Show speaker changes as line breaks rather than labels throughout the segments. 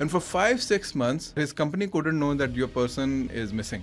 And for 5-6 months, his company couldn't know that your person is missing.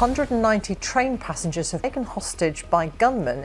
190 train passengers have taken hostage by gunmen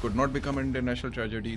could not become an international tragedy.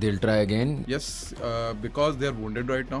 they'll try again?
Yes, because they are wounded right now.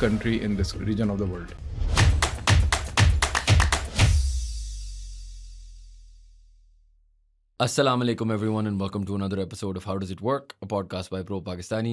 country in this region of the world.
Assalamu alaikum everyone and welcome to another episode of How Does It Work, a podcast by Pro Pakistani.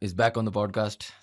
is back on the podcast.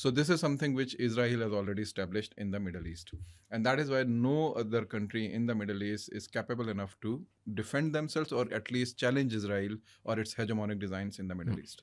So this is something which Israel has already established in the Middle East, and that is why no other country in the Middle East is capable enough to defend themselves or at least challenge Israel or its hegemonic designs in the Middle East.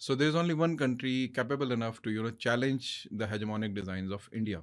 So there is only one country capable enough to challenge the hegemonic designs of India.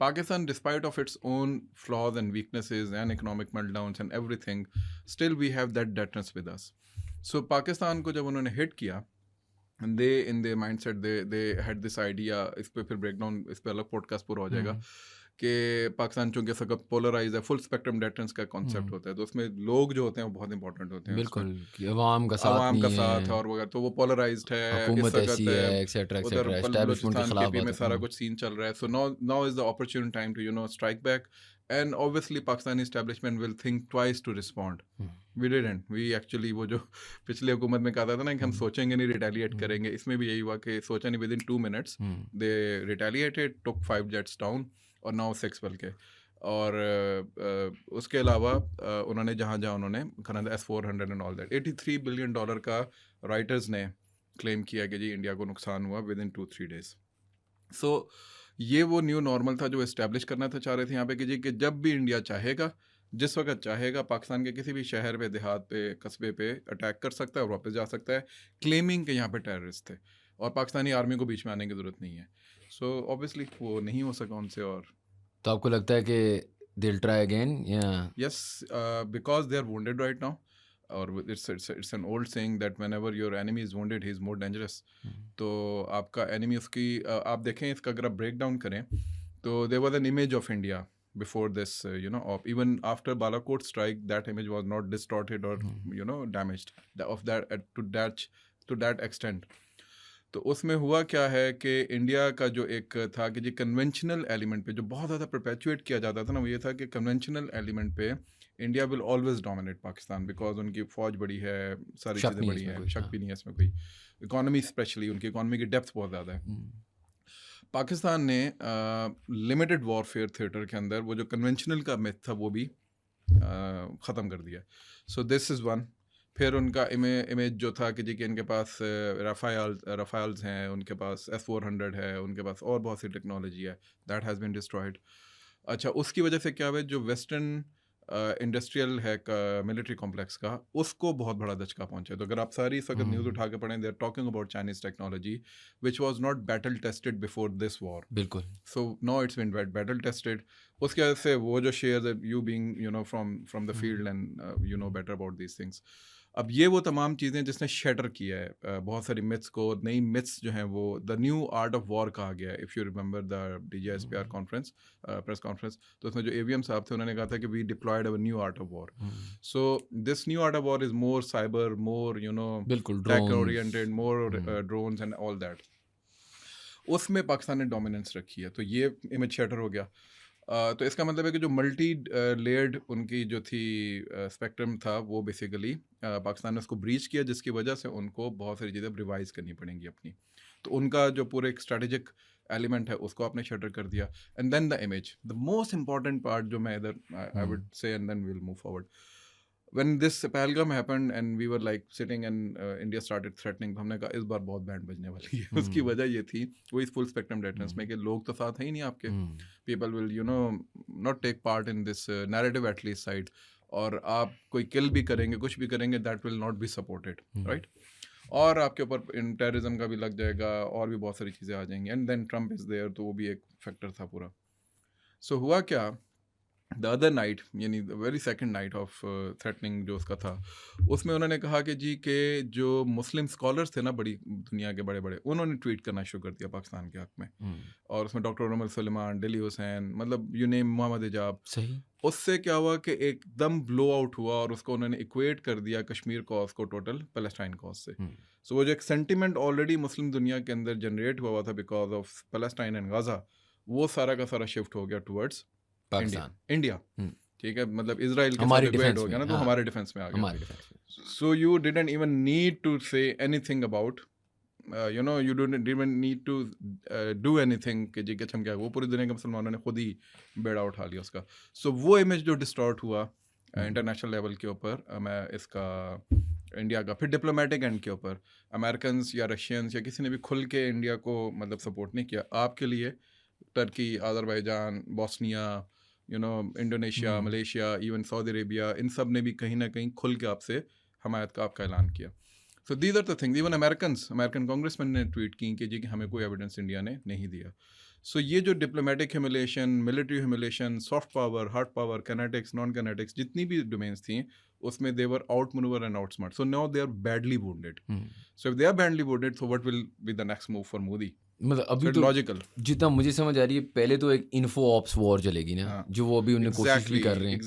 Pakistan, despite of its own flaws and weaknesses and economic meltdowns and everything, still we have that debtness with us. So Pakistan کو جب انہوں نے ہٹ کیا, they in their mindset they had this idea, اس پہ پھر break down, اس پہ الگ pod cost پورا ہو جائے گا, کہ پاکستان چونکہ سب پولرائز ہے, فل اسپیکٹرم ڈیٹرنس کا کانسیپٹ ہوتا ہے, تو اس میں لوگ جو ہوتے ہیں وہ بہت امپورٹنٹ ہوتے ہیں,
بالکل عوام کا
ساتھ اور وغیرہ, تو وہ پولرائزڈ ہے,
حکومت ایسی ہے ایکسیٹرا ایکسیٹرا, اسٹیبلشمنٹ کے خلاف
میں سارا کچھ سین چل رہا ہے. سو now is the opportune time to strike back, and obviously Pakistani establishment will think twice to respond. We didn't. We actually وہ جو پچھلے حکومت میں کہا تھا نا کہ ہم سوچیں گے نہیں, ریٹیلیٹ کریں گے, اس میں بھی یہی ہوا کہ سوچا نہیں, with in 2 minutes they retaliated, took 5 jets down اور 9 6 بلکہ. اور اس کے علاوہ انہوں نے جہاں انہوں نے S-400 and all that, $83 billion کا رائٹرز نے کلیم کیا کہ جی انڈیا کو نقصان ہوا ود ان 2-3 days. سو یہ وہ نیو نارمل تھا جو اسٹیبلش کرنا تھا, چاہ رہے تھے یہاں پہ کہ جی کہ جب بھی انڈیا چاہے گا, جس وقت چاہے گا, پاکستان کے کسی بھی شہر پہ, دیہات پہ, قصبے پہ اٹیک کر سکتا ہے اور واپس جا سکتا ہے, کلیمنگ کہ یہاں پہ ٹیررسٹ تھے, اور پاکستانی آرمی کو بیچ میں آنے کی ضرورت نہیں ہے. سو اوبیسلی وہ نہیں ہو سکا ان سے. اور
تو آپ کو لگتا ہے کہ they'll try again?
Yes, because they are wounded right now. اور it's an old saying that whenever your enemy is wounded, he is more dangerous. تو آپ کا enemy اس کی, آپ دیکھیں اس کا اگر آپ بریک ڈاؤن کریں تو there was an image of India before this, even after Balakot strike, that image was not distorted or damaged of that to that extent. تو اس میں ہوا کیا ہے کہ انڈیا کا جو ایک تھا کہ جی کنونشنل ایلیمنٹ پہ جو بہت زیادہ پرپیچویٹ کیا جاتا تھا نا, وہ یہ تھا کہ کنونشنل ایلیمنٹ پہ India will always dominate Pakistan, because ان کی فوج بڑی ہے, ساری چیزیں بڑی ہیں, شک بھی نہیں ہے اس میں کوئی, اکانومی اسپیشلی ان کی اکانومی کی ڈیپتھ بہت زیادہ ہے. پاکستان نے لمیٹڈ وارفیئر تھیٹر کے اندر وہ جو کنونشنل کا میتھ تھا وہ بھی ختم کر دیا. سو دس از ون. پھر ان کا امیج جو تھا کہ جی کہ ان کے پاس رافائلز ہیں, ان کے پاس S-400 ہے, ان کے پاس اور بہت سی ٹیکنالوجی ہے, دیٹ ہیز بین ڈسٹرائڈ. اچھا, اس کی وجہ سے کیا ہے, جو ویسٹرن انڈسٹریل ہے ملٹری کمپلیکس کا, اس کو بہت بڑا دھچکا پہنچا. تو اگر آپ ساری اس وقت نیوز اٹھا کے پڑھیں, they are talking about Chinese technology which was not battle tested before this war.
بالکل.
So now it's been battle tested. اس کی وجہ سے وہ جو shares you being from the field and better about these things. اب یہ وہ تمام چیزیں جس نے شیٹر کیا ہے بہت ساری متس کو, نئی متس جو ہیں وہ the new art of war کہا گیا ہے. If you remember the DGSPR conference, press conference, تو اس میں جو AVM صاحب تھے انہوں نے کہا تھا کہ we deployed over new art of war. So this new art of war is more cyber, more
بالکل
tech oriented, more drones and all that. اس میں پاکستان نے ڈومیننس رکھی ہے, تو یہ امیج شیٹر ہو گیا. تو اس کا مطلب ہے کہ جو ملٹی لیئرڈ ان کی جو تھی اسپیکٹرم تھا, وہ بیسیکلی پاکستان نے اس کو بریچ کیا, جس کی وجہ سے ان کو بہت ساری چیزیں ریوائز کرنی پڑیں گی اپنی. تو ان کا جو پورے ایک اسٹریٹجک ایلیمنٹ ہے اس کو آپ نے شٹر کر دیا. And then the image, the most important part جو میں ادھر آئی وڈ سے, and then we will move forward. when this Pahalgam happened and we were like sitting and India started threatening, ہم نے کہا اس بار بہت بینڈ بجنے والی ہے. اس کی وجہ یہ تھی وہی فل اسپیکٹرم ڈیٹرنس میں کہ لوگ تو ساتھ ہیں ہی نہیں آپ کے, people will not take part in this narrative at least side, اور آپ کوئی کل بھی کریں گے, کچھ بھی کریں گے, that will not be supported, right? اور آپ کے اوپر ٹیررزم کا بھی لگ جائے گا, اور بھی بہت ساری چیزیں آ جائیں گی. And then Trump is there, تو وہ بھی ایک فیکٹر تھا پورا. سو ہوا کیا, دا ادر نائٹ, یعنی very second night of threatening جو اس کا تھا, اس میں انہوں نے کہا کہ جی کہ جو مسلم اسکالرس تھے نا بڑی دنیا کے بڑے بڑے, انہوں نے ٹویٹ کرنا شروع کر دیا پاکستان کے حق میں. اور اس میں ڈاکٹر عمر سلیمان, ڈیلی حسین, مطلب یو نیم, محمد حجاب.
صحیح.
اس سے کیا ہوا کہ ایک دم بلو آؤٹ ہوا, اور اس کو انہوں نے ایکویٹ کر دیا کشمیر کاز کو ٹوٹل پیلسٹائن کاز سے. سو وہ جو ایک سینٹیمنٹ آلریڈی مسلم دنیا کے اندر جنریٹ ہوا تھا بیکاز آف پیلسٹائن اینڈ غازہ, وہ سارا کا سارا شفٹ ہو گیا ٹورڈس
پاکستان,
انڈیا. ٹھیک ہے, مطلب اسرائیل کے ساتھ ڈیوائڈ ہو گیا نا, تو ہمارے ڈیفینس میں آ گیا. So you didn't even need to say anything about, you don't even need to do anything کہ جی کہ ہم کیا, وہ پوری دنیا کے مسلمانوں نے خود ہی بیڑا اٹھا لیا اس کا. سو وہ امیج جو ڈسٹارٹ ہوا انٹرنیشنل لیول کے اوپر, میں اس کا انڈیا کا, پھر ڈپلومیٹک اینڈ کے اوپر امریکنس یا رشینس یا کسی نے بھی کھل کے انڈیا کو مطلب سپورٹ نہیں کیا. آپ کے لیے Turkey, Azerbaijan, Bosnia, Indonesia, Malaysia, even Saudi Arabia, ان سب نے بھی کہیں نہ کہیں کھل کے آپ سے حمایت کا آپ کا اعلان کیا. So these are the things. Even American congressman نے ٹویٹ کی کہ جی کہ ہمیں کوئی ایویڈنس انڈیا نے نہیں دیا. سو یہ جو diplomatic humiliation, military humiliation, soft power, hard power, kinetics, non kinetics, جتنی بھی ڈومینس تھیں اس میں they were outmanoeuvred and outsmart. So now they are badly wounded. So if they are badly wounded so what will be the next move for Modi?
مطلب ابھی تو
logical.
جتنا مجھے سمجھ آ رہی ہے پہلے تو ایک انفو آپس وار چلے گی نا، جو وہ ابھی انہیں کوشش بھی کر رہے ہیں،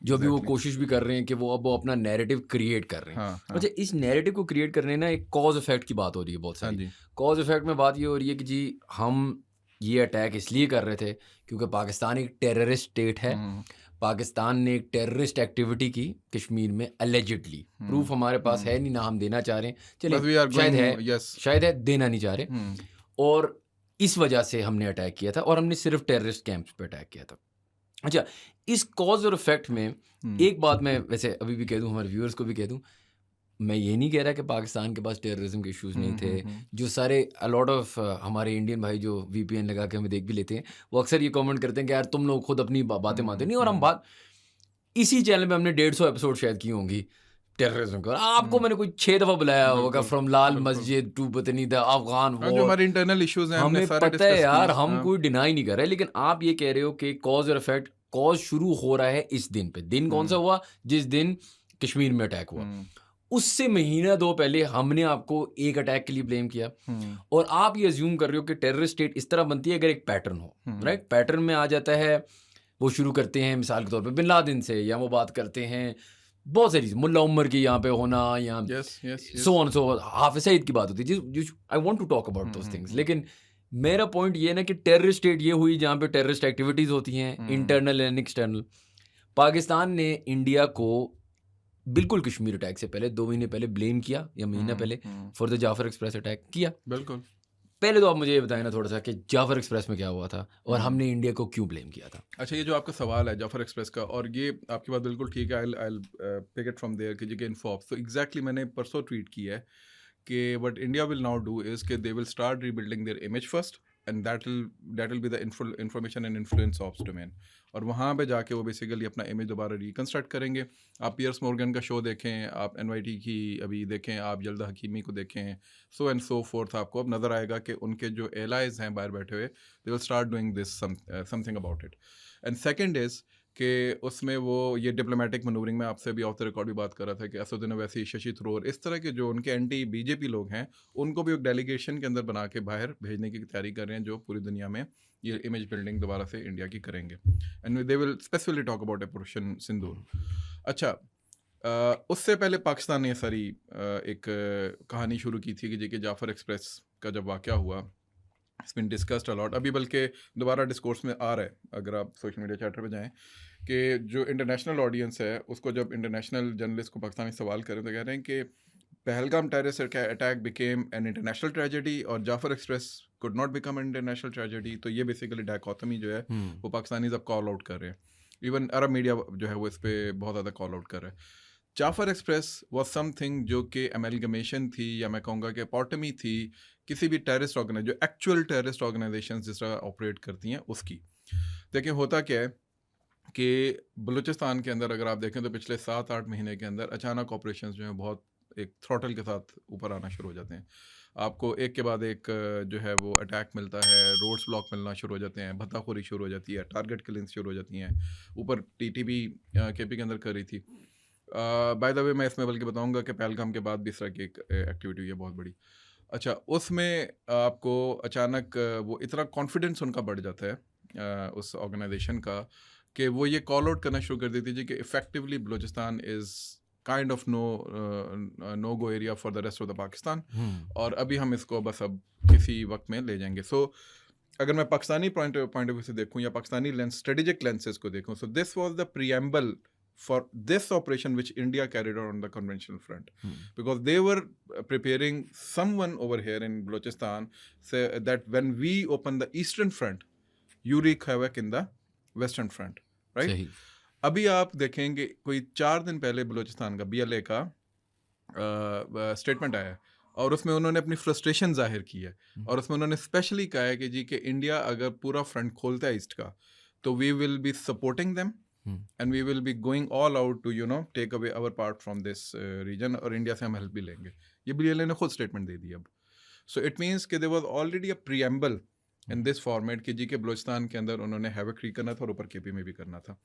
جو ابھی وہ کوشش بھی کر رہے ہیں کہ وہ اب اپنا نیریٹو کریٹ کر رہے ہیں. اچھا اس نیریٹو کو کریٹ کرنے نا ایک کاز افیکٹ کی بات ہو رہی ہے بہت ساری. کاز افیکٹ میں بات یہ ہو رہی ہے کہ جی ہم یہ اٹیک اس لیے کر رہے تھے کیونکہ پاکستان ایک ٹیررسٹ اسٹیٹ ہے. پاکستان نے ایک ٹیررسٹ ایکٹیویٹی کی کشمیر میں اللیجڈلی، پروف ہمارے پاس ہے نہیں، نہ ہم دینا چاہ رہے ہیں، چلے شاید ہے دینا نہیں چاہ رہے، اور اس وجہ سے ہم نے اٹیک کیا تھا، اور ہم نے صرف ٹیررسٹ کیمپس پہ اٹیک کیا تھا. اچھا اس کاز اور افیکٹ میں ایک بات میں ویسے ابھی بھی کہہ دوں، ہمارے ویورز کو بھی کہہ دوں، میں یہ نہیں کہہ رہا کہ پاکستان کے پاس ٹیررزم کے ایشوز نہیں تھے. جو سارے الاٹ آف ہمارے انڈین بھائی جو وی پی این لگا کے ہمیں دیکھ بھی لیتے ہیں، وہ اکثر یہ کامنٹ کرتے ہیں کہ یار تم لوگ خود اپنی باتیں مانتے نہیں. اور ہم بات اسی چینل پہ ہم نے 150 ایپیسوڈ شاید کی ہوں گی ٹیررزم کا. آپ کو میں نے کوئی 6 دفعہ بلایا ہوگا، فرام لال مسجد ٹو پتہ نہیں دا افغان وار،
جو ہمارے انٹرنل ایشوز ہیں
ہمیں پتہ ہے یار، ہم کوئی ڈینائی نہیں کر رہے. لیکن آپ یہ کہہ رہے ہو کہ کاز اور افیکٹ، کاز شروع ہو رہا ہے اس دن پہ. دن کون سا ہوا؟ جس دن کشمیر میں اٹیک ہوا. اس سے مہینہ دو پہلے ہم نے آپ کو ایک اٹیک کے لیے بلیم کیا، اور آپ یہ ازیوم کر رہے ہو کہ ٹیررسٹ اسٹیٹ اس طرح بنتی ہے اگر ایک پیٹرن ہو. رائٹ، پیٹرن میں آ جاتا ہے، وہ شروع کرتے ہیں مثال کے طور پہ بن لادن سے، یا وہ بات کرتے ہیں بہت ساری چیز، ملا عمر کی یہاں پہ ہونا، یا سو آن سو حافظ سعید کی بات ہوتی ہے. I want to talk about those things. لیکن میرا پوائنٹ یہ نا کہ ٹیررسٹ اسٹیٹ یہ ہوئی جہاں پہ ٹیررسٹ ایکٹیویٹیز ہوتی ہیں، انٹرنل اینڈ ایکسٹرنل. پاکستان نے انڈیا کو بالکل کشمیر اٹیک سے پہلے 2 مہینے پہلے بلیم کیا، یا مہینہ پہلے، for the Jafar express attack کیا.
بالکل.
پہلے تو آپ مجھے یہ بتائیں نا تھوڑا سا کہ جعفر ایکسپریس میں کیا ہوا تھا اور ہم نے انڈیا کو کیوں بلیم کیا تھا.
اچھا یہ جو آپ کا سوال ہے جعفر ایکسپریس کا، اور یہ آپ کی بات بالکل ٹھیک ہے. I'll pick it from there کہ جی کہ انفاپ. تو ایگزیکٹلی میں نے پرسوں ٹویٹ کی ہے کہ what India will now do is کہ they will start rebuilding their image first and that will be the information and influence ops domain. اور وہاں پہ جا کے وہ بیسیکلی اپنا امیج دوبارہ ریکنسٹرکٹ کریں گے. آپ پیئرس مورگن کا شو دیکھیں، آپ NYT کی ابھی دیکھیں، آپ یلدا حکیمی کو دیکھیں، سو اینڈ سو فورتھ. آپ کو اب نظر آئے گا کہ ان کے جو ایلائز ہیں باہر بیٹھے ہوئے، they will start doing this something about it. And second is کہ اس میں وہ یہ ڈپلومیٹک منورنگ میں آپ سے بھی آف دا ریکارڈ بھی بات کر رہا تھا کہ اسد اویسی، ششی تھرور، اس طرح کے جو ان کے اینٹی بی جے پی لوگ ہیں، ان کو بھی ایک ڈیلیگیشن کے اندر بنا کے باہر بھیجنے کی تیاری کر رہے ہیں، جو پوری دنیا میں یہ امیج بلڈنگ دوبارہ سے انڈیا کی کریں گے. And they will اسپیسیفلی talk about operation sindoor. اچھا اس سے پہلے پاکستان نے یہ ساری ایک کہانی شروع کی تھی کہ جی کہ جعفر ایکسپریس کا جب واقعہ ہوا، اٹس بین ڈسکسڈ الاٹ. ابھی بلکہ دوبارہ ڈسکورس میں آ رہا ہے اگر آپ سوشل میڈیا چیٹر پہ جائیں، کہ جو انٹرنیشنل آڈینس ہے اس کو جب انٹرنیشنل جرنلسٹ کو پاکستانی سوال کریں تو کہہ رہے ہیں کہ Pahalgam terrorist attack became an international tragedy اور جعفر express could not become an international tragedy. تو یہ بیسیکلی ڈائکوٹمی جو ہے وہ پاکستانیز اب کال آؤٹ کر رہے ہیں. ایون عرب میڈیا جو ہے وہ اس پہ بہت زیادہ کال آؤٹ کر رہا ہے. جعفر ایکسپریس واز سم تھنگ جو کہ امیلگمیشن تھی، یا میں کہوں گا کہ پارٹمی تھی کسی بھی ٹیررسٹ جو ایکچوئل ٹیررسٹ آرگنائزیشن جس طرح آپریٹ کرتی ہیں اس کی. دیکھیں ہوتا کیا ہے کہ بلوچستان کے اندر اگر آپ دیکھیں تو پچھلے 7-8 مہینے کے اندر اچانک آپریشنز جو ہیں بہت ایک تھروٹل کے ساتھ اوپر آنا شروع ہو جاتے ہیں. آپ کو ایک کے بعد ایک جو ہے وہ اٹیک ملتا ہے، روڈس بلاک ملنا شروع ہو جاتے ہیں، بھتہ خوری شروع ہو جاتی ہے، ٹارگٹ کلنگس شروع ہو جاتی ہیں. اوپر TTP KP کے اندر کر رہی تھی. بائی دا وے میں اس میں بلکہ بتاؤں گا کہ پہلگام کے بعد بھی اس طرح کی ایک ایکٹیویٹی ہوئی ہے بہت بڑی. اچھا اس میں آپ کو اچانک وہ اتنا کانفیڈنس ان کا بڑھ جاتا ہے اس آرگنائزیشن کا کہ وہ یہ کال آؤٹ کرنا شروع کر دیتی ہے کہ effectively Balochistan is kind of no go area for the rest of the Pakistan, اور ابھی ہم اس کو بس اب کسی وقت میں لے جائیں گے. سو اگر میں پاکستانی پوائنٹ آف ویو سے دیکھوں یا پاکستانی اسٹریٹجک لینسز کو دیکھوں، so this was the preamble for this operation which India carried out on the conventional front, because they were preparing someone over here in Balochistan say that when we open the eastern front you wreak havoc in the western front, right? ابھی آپ دیکھیں گے کوئی 4 دن پہلے بلوچستان کا BLA کا statement آیا ہے، اور اس میں انہوں نے اپنی فرسٹریشن ظاہر کی ہے، اور اس میں انہوں نے اسپیشلی کہا ہے کہ جی کہ انڈیا اگر پورا فرنٹ کھولتا ہے ایسٹ کا تو we will be supporting them and we will be going all out to take away our part from this region, اور انڈیا سے ہم ہیلپ بھی لیں گے. یہ BLA نے خود اسٹیٹمنٹ دے دی اب. So it means کہ there was already a preamble in this format کہ جی کہ بلوچستان کے اندر انہوں نے ہیوک کرنا تھا اور اوپر کے پی میں بھی کرنا تھا.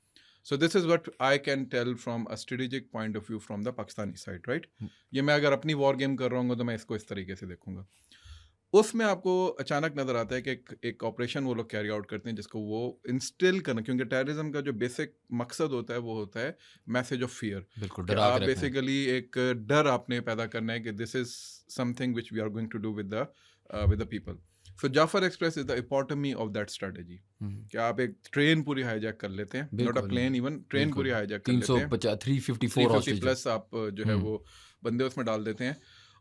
So this is what I can tell from a strategic point of view from the Pakistani side, right? یہ میں اگر اپنی وار گیم کر رہا ہوں تو میں اس کو اس طریقے سے دیکھوں گا. اس میں آپ کو اچانک نظر آتا ہے کہ ایک آپریشن وہ لوگ کیری آؤٹ کرتے ہیں جس کو وہ انسٹل کرنا, کیونکہ ٹیررزم کا جو بیسک مقصد ہوتا ہے وہ ہوتا ہے میسیج آف فیئر. آپ بیسیکلی ایک ڈر آپ نے پیدا کرنا ہے کہ this is something which we are going to do with the people. So Jafar Express is the epitome of that strategy کہ آپ ایک ٹرین پوری ہائی جیک کر لیتے ہیں, not a plane, even train پوری ہائی جیک کر لیتے ہیں, 350 پلس آپ جو ہے وہ بندے اس میں ڈال دیتے ہیں,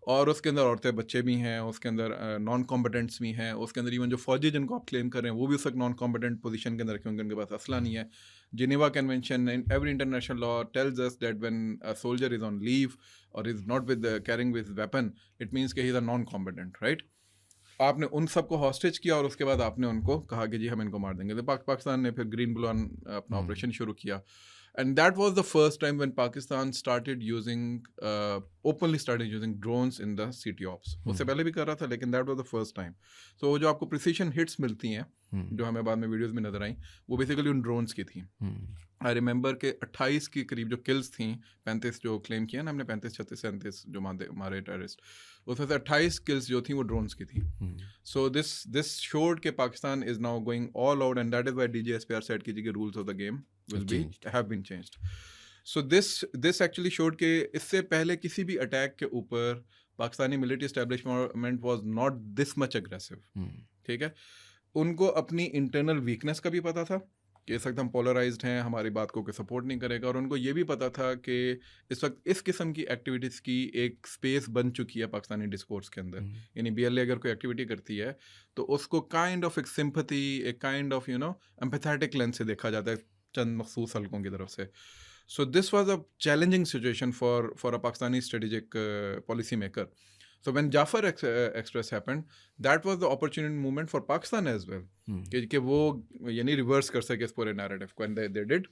اور اس کے اندر عورتیں بچے بھی ہیں, اس کے اندر نان کمپیٹنٹس بھی ہیں, اس کے اندر ایون جو فوجی جن کو آپ کلیم کر رہے ہیں وہ بھی اس وقت نان کمپیٹنٹ پوزیشن کے اندر کیونکہ ان کے پاس اسلحہ نہیں ہے. Geneva convention and every international law tells us that when a soldier is on leave or is not with carrying with weapon, it means کہ he is a non competent, right. آپ نے ان سب کو ہاسٹیج کیا اور اس کے بعد آپ نے ان کو کہا کہ جی ہم ان کو مار دیں گے. تو پاکستان نے پھر گرین بلون اپنا آپریشن شروع کیا, and that was the first time when Pakistan openly started using drones in the city آپس. اس سے پہلے بھی کر رہا تھا لیکن that was the first time. تو جو آپ کو پریسیشن ہٹس ملتی ہیں جو ہمیں بعد میں ویڈیوز میں نظر آئیں وہ بیسیکلی ان ڈرونس کی تھیں. آئی ریممبر کہ 28 کے قریب جو کلز تھیں, 35 جو کلیم کیا نا ہم نے, 35 36 37 جو مارے ٹیررسٹ, اس میں سے 28 کلز جو تھیں وہ ڈرونس کی تھیں. سو دس شوڈ کہ Pakistan is now going all out, and that is why DGSPR set کیجیے کہ rules of the game will be have been changed. So this actually showed کہ اس سے پہلے کسی بھی اٹیک کے اوپر Pakistani military establishment was not this much aggressive. ٹھیک ہے, ان کو اپنی انٹرنل ویکنیس کا بھی پتا تھا کہ اس وقت ہم پولرائزڈ ہیں, ہماری بات کو کوئی سپورٹ نہیں کرے گا, اور ان کو یہ بھی پتا تھا کہ اس وقت اس قسم کی ایکٹیویٹیز کی ایک اسپیس بن چکی ہے پاکستانی ڈسکورس کے اندر. یعنی BLA اگر کوئی ایکٹیویٹی کرتی ہے تو اس کو کائنڈ آف ایک سمپتھی, ایک کائنڈ آف ایمپیتھیٹک لینس سے دیکھا جاتا ہے چند مخصوص حلقوں کی طرف سے. So this was a challenging situation for a Pakistani strategic policy maker. So when Jafar Express happened, that was the opportune moment for Pakistan as well کہ وہ یعنی ریورس کر سکے اس پورے نیریٹو کو, and they did.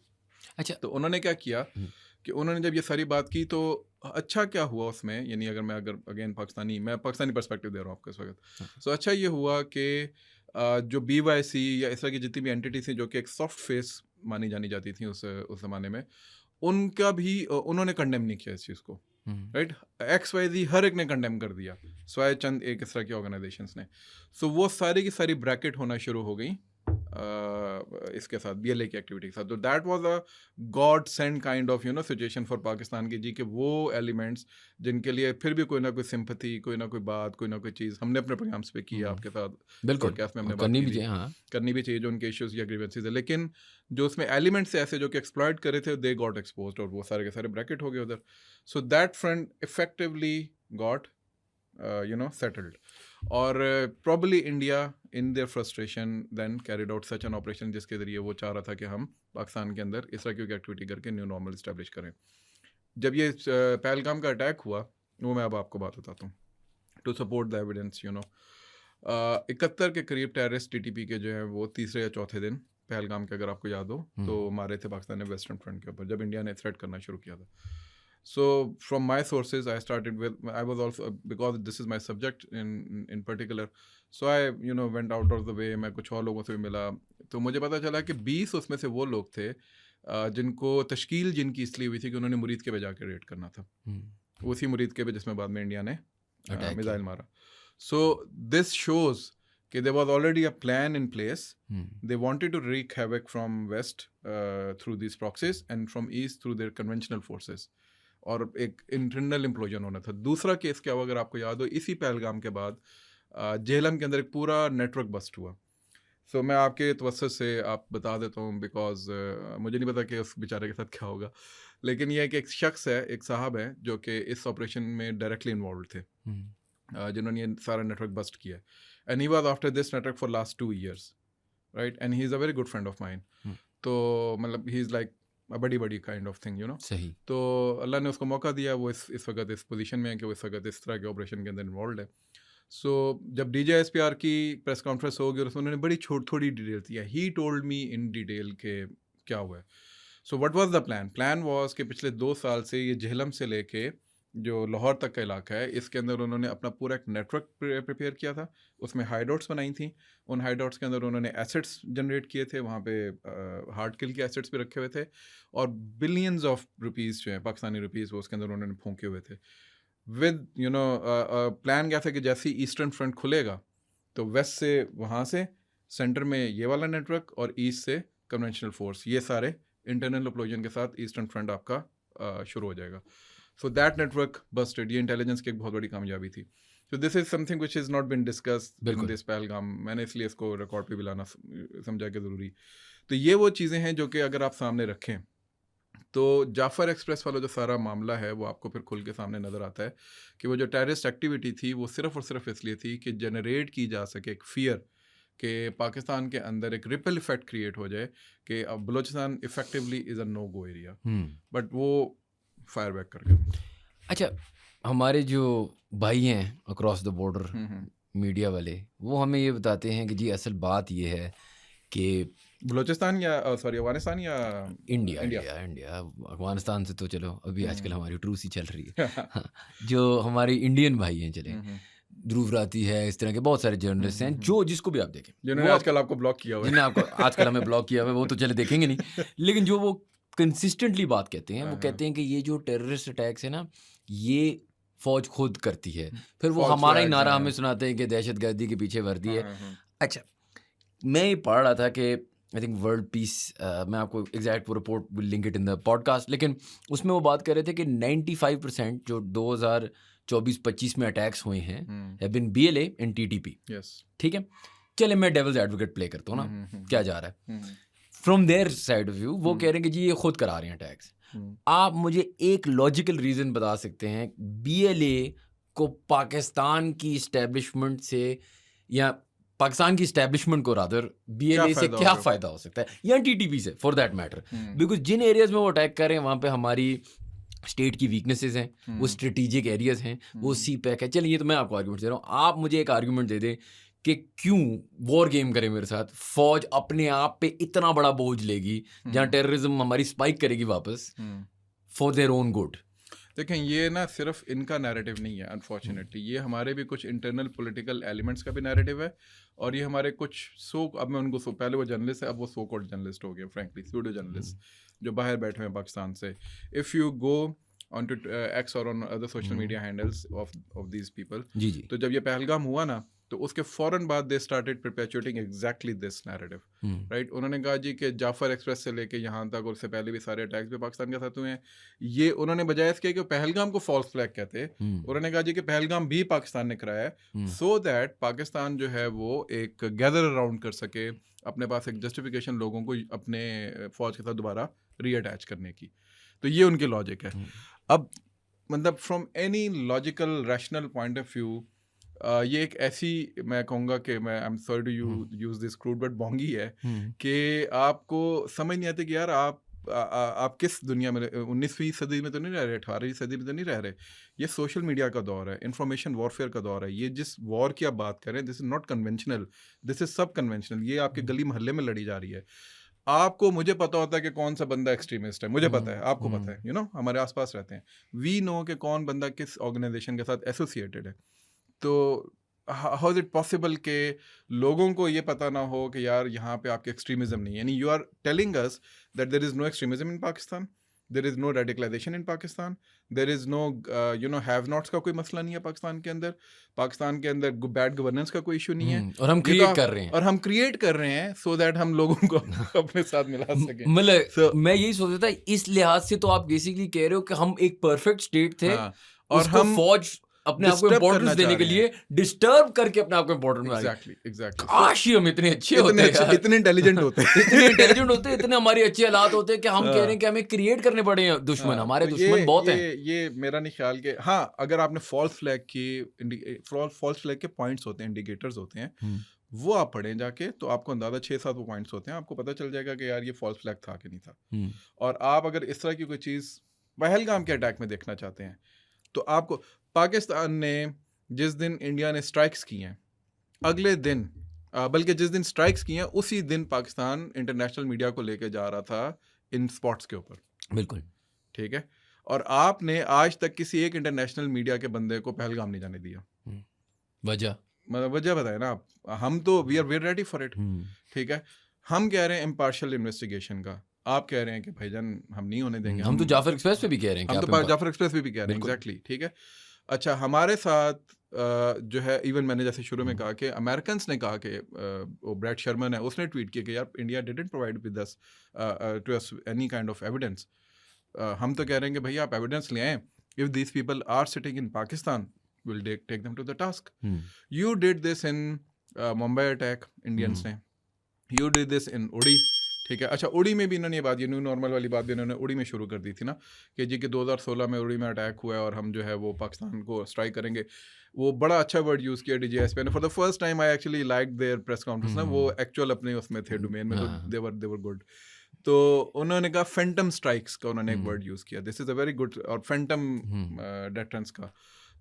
اچھا,
تو انہوں نے کیا کیا کہ انہوں نے جب یہ ساری بات کی تو اچھا کیا ہوا اس میں, یعنی اگر اگین میں پاکستانی پرسپیکٹو دے رہا ہوں آپ کو اس وقت. سو اچھا یہ ہوا کہ جو BYC یا اس طرح کی جتنی بھی اینٹیٹیز تھیں جو کہ ایک سافٹ فیس مانی جانی جاتی تھیں اس زمانے میں, ان کا بھی انہوں نے کنڈیم نہیں کیا اس چیز کو, رائٹ. XYZ ہر ایک نے کنڈیم کر دیا سوائے چند ایک اس طرح کی آرگنائزیشنس نے. سو وہ ساری کی ساری بریکٹ ہونا شروع ہو گئیں اس کے ساتھ, BLA کی ایکٹیویٹی کے ساتھ. تو that was a God send kind of situation for Pakistan کی جی کہ وہ ایلیمنٹس جن کے لیے پھر بھی کوئی نہ کوئی سمپتھی, کوئی نہ کوئی بات, کوئی نہ کوئی چیز ہم نے اپنے پروگرامس پہ کی آپ کے ساتھ,
بالکل
کرنی بھی چاہیے جو ان کے ایشوز یا گریونسز ہے. لیکن جو اس میں ایلیمنٹس ایسے جو کہ ایکسپلائٹ کرے تھے دے گاٹ ایکسپوزڈ اور وہ سارے کے سارے بریکٹ ہو گئے ادھر. So that front effectively got settled. اور probably India in their frustration then carried out such an operation جس کے ذریعے وہ چاہ رہا تھا کہ ہم پاکستان کے اندر اس طرح کی ایکٹیویٹی کر کے نیو نارمل اسٹیبلش کریں. جب یہ پہلگام کا اٹیک ہوا وہ میں اب آپ کو بات بتاتا ہوں ٹو سپورٹ دا ایویڈنس. 71 کے قریب ٹیررسٹ TTP کے جو ہیں وہ تیسرے یا چوتھے دن پہلگام کے, اگر آپ کو یاد ہو تو مارے تھے پاکستان نے ویسٹرن فرنٹ کے اوپر جب انڈیا نے تھریٹ کرنا شروع کیا تھا. So from my sources, I was also, because this is my subject in particular, so I went out of the way, میں کچھ اور لوگوں سے بھی ملا تو مجھے پتا چلا کہ 20 اس میں سے وہ لوگ تھے جن کو تشکیل جن کی اس لیے ہوئی تھی کہ انہوں نے مرید کے پہ جا کے ریڈ کرنا تھا, اسی مرید کے پہ جس میں بعد میں انڈیا نے میزائل مارا. So this shows کہ there was already a plan in place. They wanted to wreak havoc from west through these proxies and from east through their conventional forces. اور ایک انٹرنل امپلوژن ہونا تھا. دوسرا case کیا ہوا اگر آپ کو یاد ہو, اسی پہلگام کے بعد جہلم کے اندر ایک پورا نیٹ ورک بسٹ ہوا. سو میں آپ کے توسط سے آپ بتا دیتا ہوں بیکاز مجھے نہیں پتا کہ اس بیچارے کے ساتھ کیا ہوگا, لیکن یہ کہ ایک شخص ہے, ایک صاحب ہے جو کہ اس آپریشن میں ڈائریکٹلی انوالوڈ تھے جنہوں نے یہ سارا نیٹ ورک بسٹ کیا. And he was after this network for last 2 years, right. And he is a very good friend of mine. تو مطلب ہی از لائک بڑی کائنڈ آف تھنگ
صحیح.
تو اللہ نے اس کو موقع دیا, وہ اس وقت اس پوزیشن میں ہے کہ وہ اس وقت اس طرح کے آپریشن کے اندر انوالوڈ ہے. سو جب DGSPR کی پریس کانفرنس ہوگی اور اس میں انہوں نے بڑی تھوڑی ڈیٹیل دیا, he told me in detail کہ کیا ہوا ہے. So what was the plan was کہ پچھلے 2 سال سے یہ جہلم سے لے کے جو لاہور تک کا علاقہ ہے اس کے اندر انہوں نے اپنا پورا ایک نیٹ ورک پریپیئر کیا تھا. اس میں ہائی ڈاٹس بنائی تھیں. ان ہائی ڈاٹس کے اندر انہوں نے ایسٹس جنریٹ کیے تھے. وہاں پہ ہارڈ کل کے ایسٹس بھی رکھے ہوئے تھے اور بلینز آف روپیز جو ہیں پاکستانی روپیز وہ اس کے اندر انہوں نے پھونکے ہوئے تھے. ود پلان کیا تھا کہ جیسے ایسٹرن فرنٹ کھلے گا تو ویسٹ سے وہاں سے سینٹر میں یہ والا نیٹ ورک اور ایسٹ سے کنونشنل فورس, یہ سارے انٹرنل اپلوژن کے ساتھ ایسٹرن فرنٹ آپ کا شروع ہو جائے گا. So that network busted. یہ انٹیلیجنس کی ایک بہت بڑی کامیابی تھی. So this is something which is not been discuss in this Pahalgam. میں نے اس لیے اس کو ریکارڈ پہ بھی لانا سمجھا کہ ضروری. تو یہ وہ چیزیں ہیں جو کہ اگر آپ سامنے رکھیں تو جعفر ایکسپریس والا جو سارا معاملہ ہے وہ آپ کو پھر کھل کے سامنے نظر آتا ہے کہ وہ جو ٹیررسٹ ایکٹیویٹی تھی وہ صرف اور صرف اس لیے تھی کہ جنریٹ کی جا سکے ایک فیئر کہ پاکستان کے اندر ایک ریپل ایفیکٹ کریٹ ہو جائے کہ اب Balochistan effectively is a no go area. But وہ فائر بیک کر گئے.
اچھا, ہمارے جو بھائی ہیں اکراس دا بارڈر میڈیا والے وہ ہمیں یہ بتاتے ہیں کہ جی اصل بات یہ ہے کہ
بلوچستان یا سوری افغانستان یا
انڈیا افغانستان سے تو چلو ابھی آج کل ہماری ٹروس ہی چل رہی ہے. جو ہمارے انڈین بھائی ہیں چلے دھروو راتی ہے, اس طرح کے بہت سارے جرنلسٹ ہیں جو جس کو بھی آپ دیکھیں
جنہوں نے آج کل آپ کو بلاک کیا ہوا ہے,
جنہیں آپ کو آج کل ہمیں بلاک کیا ہوا ہے وہ تو چلے دیکھیں گے نہیں, لیکن جو وہ کنسسٹنٹلی بات کہتے ہیں وہ کہتے ہیں کہ یہ جو ٹیررسٹ اٹیکس ہے نا یہ فوج خود کرتی ہے. پھر وہ ہمارا ہی نعرہ ہمیں سناتے ہیں کہ دہشت گردی کے پیچھے وردی ہے. اچھا, میں یہ پڑھ رہا تھا کہ آئی تھنک ورلڈ پیس, میں آپ کو ایگزیکٹ وہ report will link it in the podcast, لیکن اس میں وہ بات کر رہے تھے کہ 95% جو 2024-25 میں اٹیکس ہوئے ہیں have been BLA and TTP. ٹھیک ہے, چلے میں ڈیولز ایڈوکیٹ پلے کرتا ہوں نا, کیا جا رہا ہے from their side of view. وہ کہہ رہے ہیں کہ جی یہ خود کرا رہے ہیں اٹیکس. آپ مجھے ایک لاجیکل ریزن بتا سکتے ہیں BLA کو پاکستان کی اسٹیبلشمنٹ سے یا پاکستان کی اسٹیبلشمنٹ کو رادر BLA سے کیا فائدہ ہو سکتا ہے یا TTP سے فار دیٹ میٹر, بیکاز جن ایریاز میں وہ اٹیک کر رہے ہیں وہاں پہ ہماری اسٹیٹ کی ویکنیسز ہیں, وہ اسٹریٹجک ایریاز ہیں, وہ سی پیک ہے. چلیے یہ تو میں آپ کو آرگیومنٹ دے رہا ہوں, آپ مجھے ایک آرگیومنٹ دے دیں کہ کیوں وار گیم کرے میرے ساتھ, فوج اپنے آپ پہ اتنا بڑا بوجھ لے گی جہاں ٹیررزم ہماری اسپائک کرے گی واپس فار دیئر اون گڈ.
دیکھیں یہ نا صرف ان کا نیریٹیو نہیں ہے انفارچونیٹلی, یہ ہمارے بھی کچھ انٹرنل پولیٹیکل ایلیمنٹس کا بھی نیریٹیو ہے, اور یہ ہمارے کچھ اب میں ان کو پہلے وہ جرنلسٹ ہے, اب وہ سو کالڈ جرنلسٹ ہو گئے فرینکلی, سیوڈو جرنلسٹ جو باہر بیٹھے ہوئے ہیں پاکستان سے. If you go on to X or on other social media handles of these people, تو جب یہ پہلگام ہوا نا تو اس کے فوراً بعد they started perpetuating exactly this narrative, right. انہوں نے کہا جی کہ جعفر ایکسپریس سے لے کے یہاں تک, اور اس سے پہلے بھی سارے اٹیکس بھی پاکستان کے ساتھ ہوئے ہیں. یہ انہوں نے بجائے اس کے کہ پہلگام کو فالس فلیگ کہتے, انہوں نے کہا جی کہ پہلگام بھی پاکستان نے کرایا ہے سو دیٹ پاکستان جو ہے وہ ایک گیدر اراؤنڈ کر سکے, اپنے پاس ایک جسٹیفیکیشن لوگوں کو اپنے فوج کے ساتھ دوبارہ ری اٹیچ کرنے کی. تو یہ ان کی لاجک ہے. اب مطلب from any logical rational point of view یہ ایک ایسی, میں کہوں گا کہ میں I am sorry to use this crude but بونگی ہے کہ آپ کو سمجھ نہیں آتی کہ یار آپ کس دنیا میں 19ویں صدی میں تو نہیں رہ رہے, 18ویں صدی میں تو نہیں رہ رہے. یہ سوشل میڈیا کا دور ہے, انفارمیشن وارفیئر کا دور ہے. یہ جس وار کی آپ بات کریں this is not conventional, this is sub conventional. یہ آپ کے گلی محلے میں لڑی جا رہی ہے. آپ کو مجھے پتا ہوتا ہے کہ کون سا بندہ ایکسٹریمسٹ ہے, مجھے پتا ہے, آپ کو پتا ہے, یو نو ہمارے آس پاس رہتے ہیں, وی نو کہ کون بندہ کس آرگنائزیشن کے ساتھ ایسوسیٹیڈ ہے. تو ہاؤ از اٹ پاسبل کہ لوگوں کو یہ پتہ نہ ہو کہ یار یہاں پہ آپ کے ایکسٹریمزم نہیں ہے. یعنی you are telling us that there is no extremism in Pakistan, there is no radicalization in Pakistan, there is no you know have nots کا کوئی مسئلہ نہیں ہے پاکستان کے اندر, پاکستان کے اندر بیڈ گورننس کا کوئی ایشو نہیں ہے,
اور ہم کریٹ کر رہے ہیں,
اور ہم کریٹ کر رہے ہیں سو دیٹ ہم لوگوں کو اپنے ساتھ ملا سکیں.
مطلب میں یہی سوچ رہا تھا اس لحاظ سے تو آپ بیسیکلی کہہ رہے ہو کہ ہم ایک پرفیکٹ اسٹیٹ تھے اور ہم فوج اپنے آپ کو امپورٹنس دینے کے لیے ڈسٹرب کر کے اپنے آپ کو امپورٹنٹ بنا. کاش ہی ہم اتنے اچھے ہوتے,
اتنے انٹیلیجنٹ ہوتے,
اتنے انٹیلیجنٹ ہوتے, اتنے ہمارے اچھے حالات ہوتے کہ ہم کہہ رہے ہیں کہ ہمیں کریٹ کرنے پڑے ہیں دشمن. ہمارے دشمن بہت ہیں.
یہ میرا نہیں خیال کہ ہاں اگر آپ نے فالس فلیگ کے پوائنٹس ہوتے ہیں, انڈیکیٹرز ہوتے ہیں, وہ آپ پڑھیں جا کے تو آپ کو اندازہ 6-7 وہ پوائنٹس ہوتے ہیں, آپ کو پتہ چل جائے گا کہ یار یہ فالس فلیگ تھا کہ نہیں تھا. اور آپ اگر اس طرح کی کوئی چیز پہلگام کے اٹیک میں دیکھنا چاہتے ہیں تو آپ کو پاکستان نے جس دن انڈیا نے اسٹرائکس کی ہیں اگلے دن, بلکہ جس دن اسٹرائکس کی ہیں اسی دن پاکستان انٹرنیشنل میڈیا کو لے کے جا رہا تھا ان اسپاٹس کے اوپر.
بالکل
ٹھیک ہے. اور آپ نے آج تک کسی ایک انٹرنیشنل میڈیا کے بندے کو پہلگام نہیں جانے دیا.
وجہ
مطلب وجہ بتائیں نا آپ. ہم تو we are ready for it. ٹھیک ہے, ہم کہہ رہے ہیں امپارشل انویسٹیگیشن کا, آپ کہہ رہے ہیں کہ بھائی جان ہم نہیں ہونے دیں گے.
ہم تو جعفر ایکسپریس پہ بھی کہہ رہے ہیں,
ہم تو جعفر ایکسپریس پہ بھی کہہ رہے ہیں. ایگزیکٹلی. ٹھیک ہے. اچھا, ہمارے ساتھ جو ہے ایون میں نے جیسے شروع میں کہا کہ امریکنس نے کہا کہ وہ بریٹ شرمن ہے, اس نے ٹویٹ کیا کہ یار India didn't provide with us to us any kind of evidence. ہم تو کہہ رہے ہیں کہ بھائی آپ ایویڈنس لے آئیں. If these people are sitting in Pakistan we'll take them to the task. You did this in Mumbai attack, Indians نے. You did this in Uri. ٹھیک ہے. اچھا, اڑی میں بھی انہوں نے یہ بات, یہ نیو نارمل والی بات بھی انہوں نے اڑی میں شروع کر دی تھی نا, کہ جی کہ 2016 میں اڑی میں اٹیک ہوا ہے اور ہم جو ہے وہ پاکستان کو اسٹرائک کریں گے. وہ بڑا اچھا ورڈ یوز کیا ڈی جی ایس پی نے. For the first time I actually like their press conference نا, وہ ایکچوئل اپنے اس میں تھے ڈومین میں, تو they were good. تو انہوں نے کہا فینٹم اسٹرائکس کا انہوں نے ایک ورڈ یوز کیا. دس از اے ویری گڈ, اور فینٹم ڈیٹرنس کا.